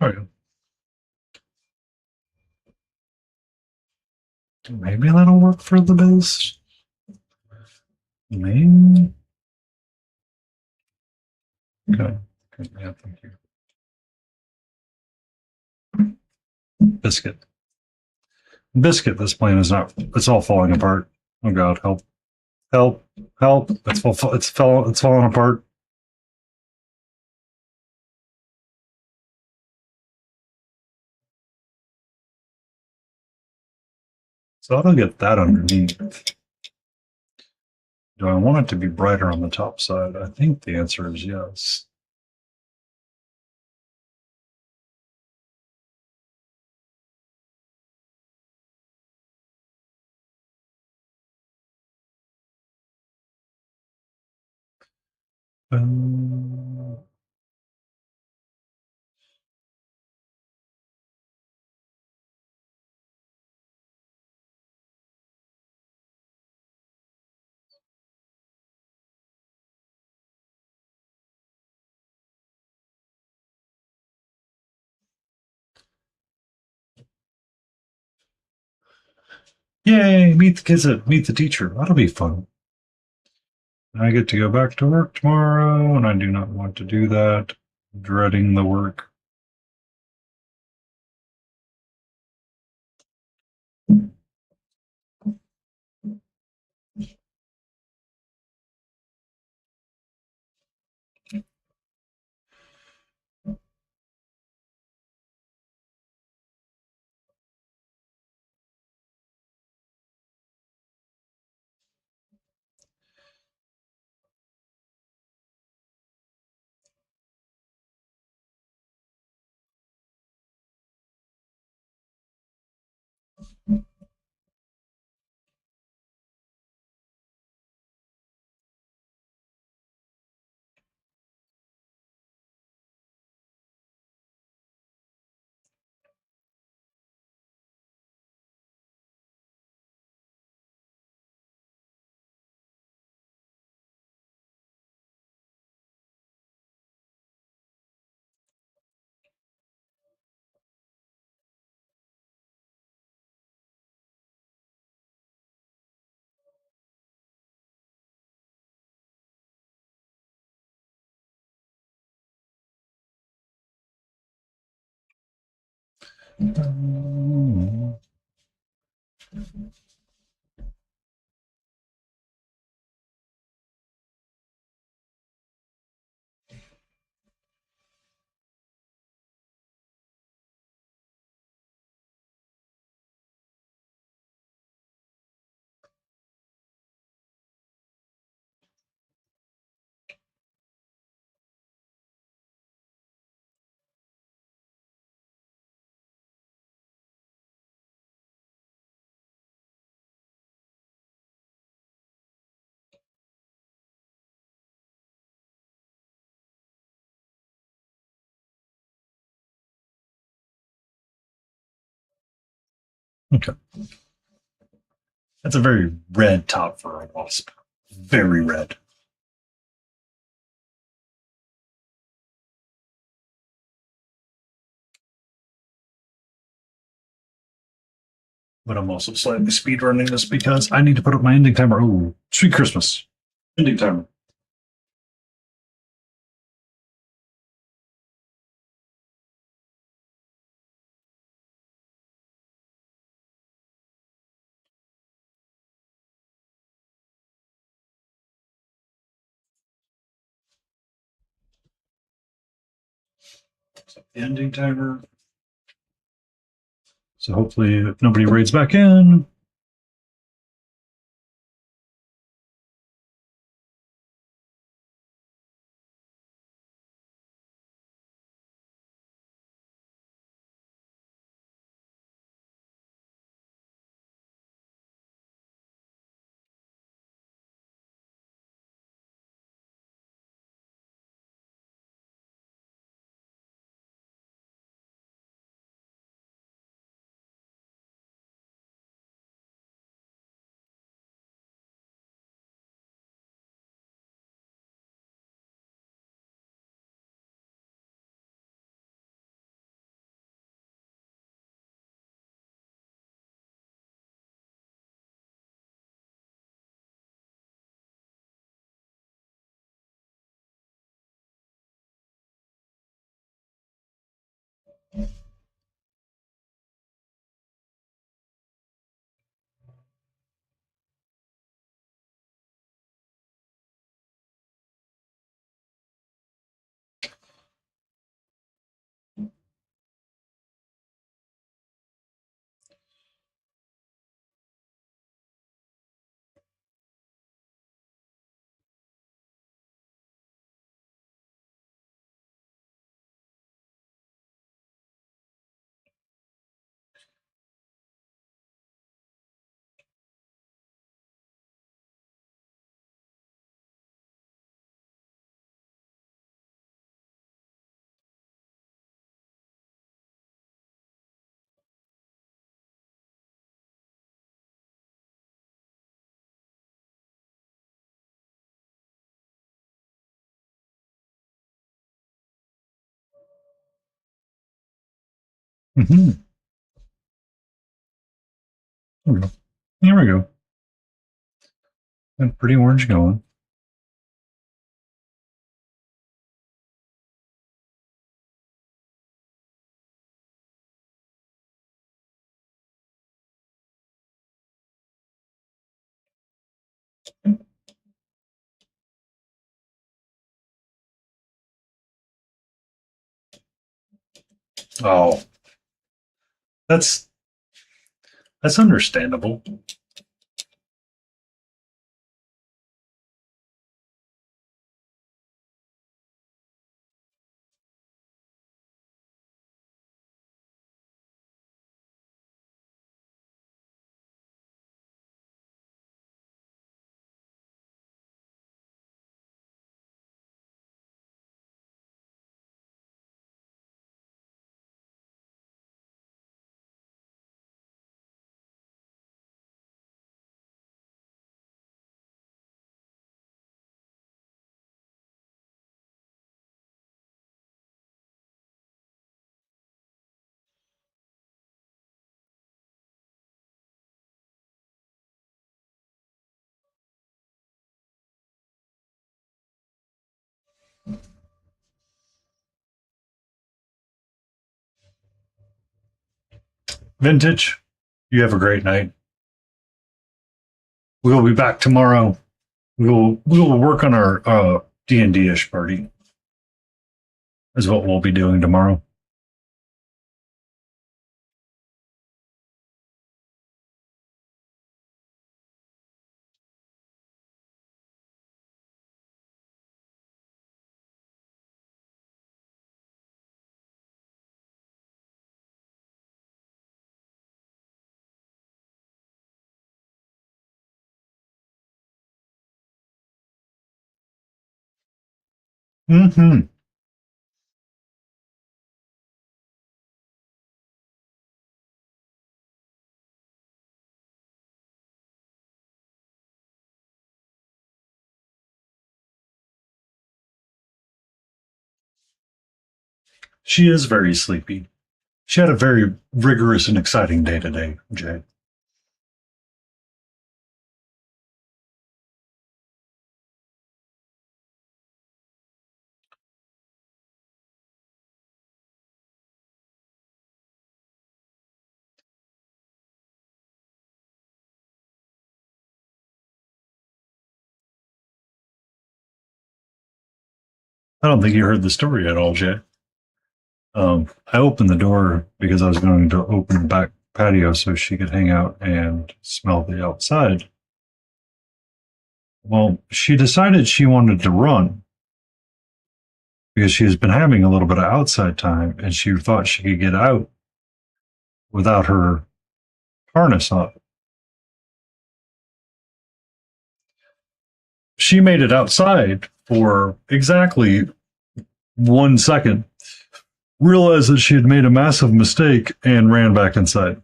All right. Maybe that'll work for the best. Maybe. Okay. Okay. Yeah, thank you. Biscuit. Biscuit, this plane is not, it's all falling apart. Oh God, help. Help. Help. It's falling apart. So I'll get that underneath. Do I want it to be brighter on the top side? I think the answer is yes. Um, Yay, meet the kids at Meet the Teacher. That'll be fun. I get to go back to work tomorrow, and I do not want to do that. Dreading the work. Okay. That's a very red top for a wasp. Very red. But I'm also slightly speed running this because I need to put up my ending timer. Oh, sweet Christmas. Ending timer. So ending timer. So hopefully if nobody raids back in. Mm-hmm. There we go. There we go. And pretty orange going. Oh, that's that's understandable. Vintage, you have a great night. We will be back tomorrow. We will work on our D&D-ish party. Is what we'll be doing tomorrow. Mm-hmm. She is very sleepy. She had a very rigorous and exciting day today, Jay. I don't think you heard the story at all, Jay. I opened the door because I was going to open the back patio so she could hang out and smell the outside. Well, she decided she wanted to run because she has been having a little bit of outside time and she thought she could get out without her harness on. She made it outside for exactly 1 second, realized that she had made a massive mistake, and ran back inside.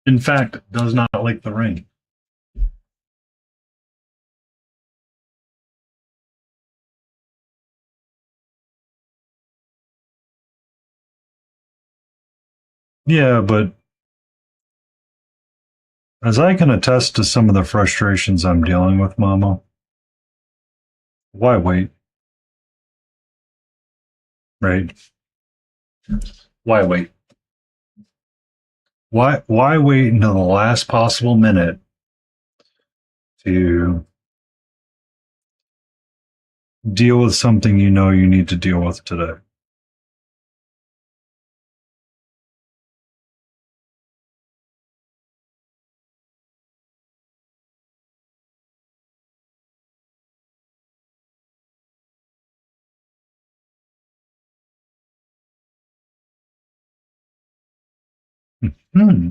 In fact, does not like the rain. Yeah, but as I can attest to some of the frustrations I'm dealing with, Mama, why wait? Right? Why wait? Why wait until the last possible minute to deal with something you know you need to deal with today? Hmm.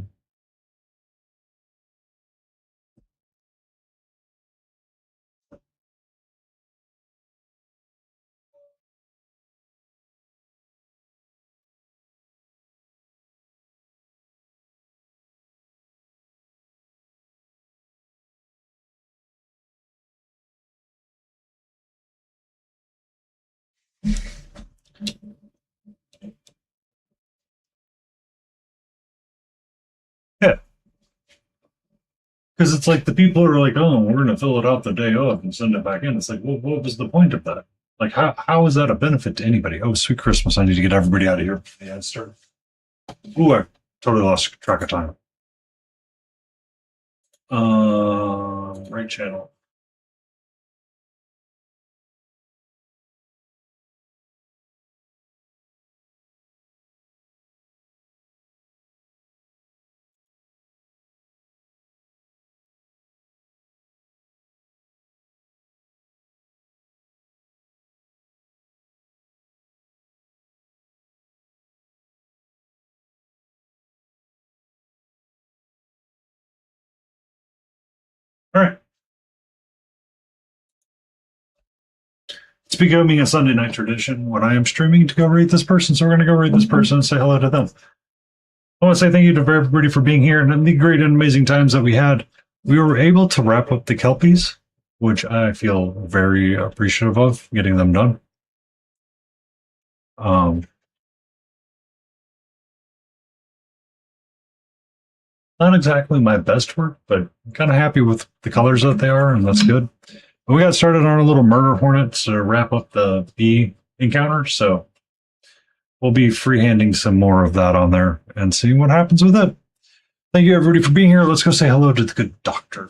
Yeah, because it's like the people are like, oh, we're going to fill it out the day of and send it back in. It's like, well, what was the point of that? Like, how is that a benefit to anybody? Oh, sweet Christmas. I need to get everybody out of here. Yeah, it started. Ooh, I totally lost track of time. Right channel. All right. It's becoming a Sunday night tradition when I am streaming to go rate this person. So we're going to go rate this person and say hello to them. I want to say thank you to everybody for being here and the great and amazing times that we had. We were able to wrap up the Kelpies, which I feel very appreciative of getting them done. Not exactly my best work, but I'm kind of happy with the colors that they are, and that's good. But we got started on a little murder hornets to wrap up the bee encounter, so we'll be freehanding some more of that on there and seeing what happens with it. Thank you, everybody, for being here. Let's go say hello to the good doctor.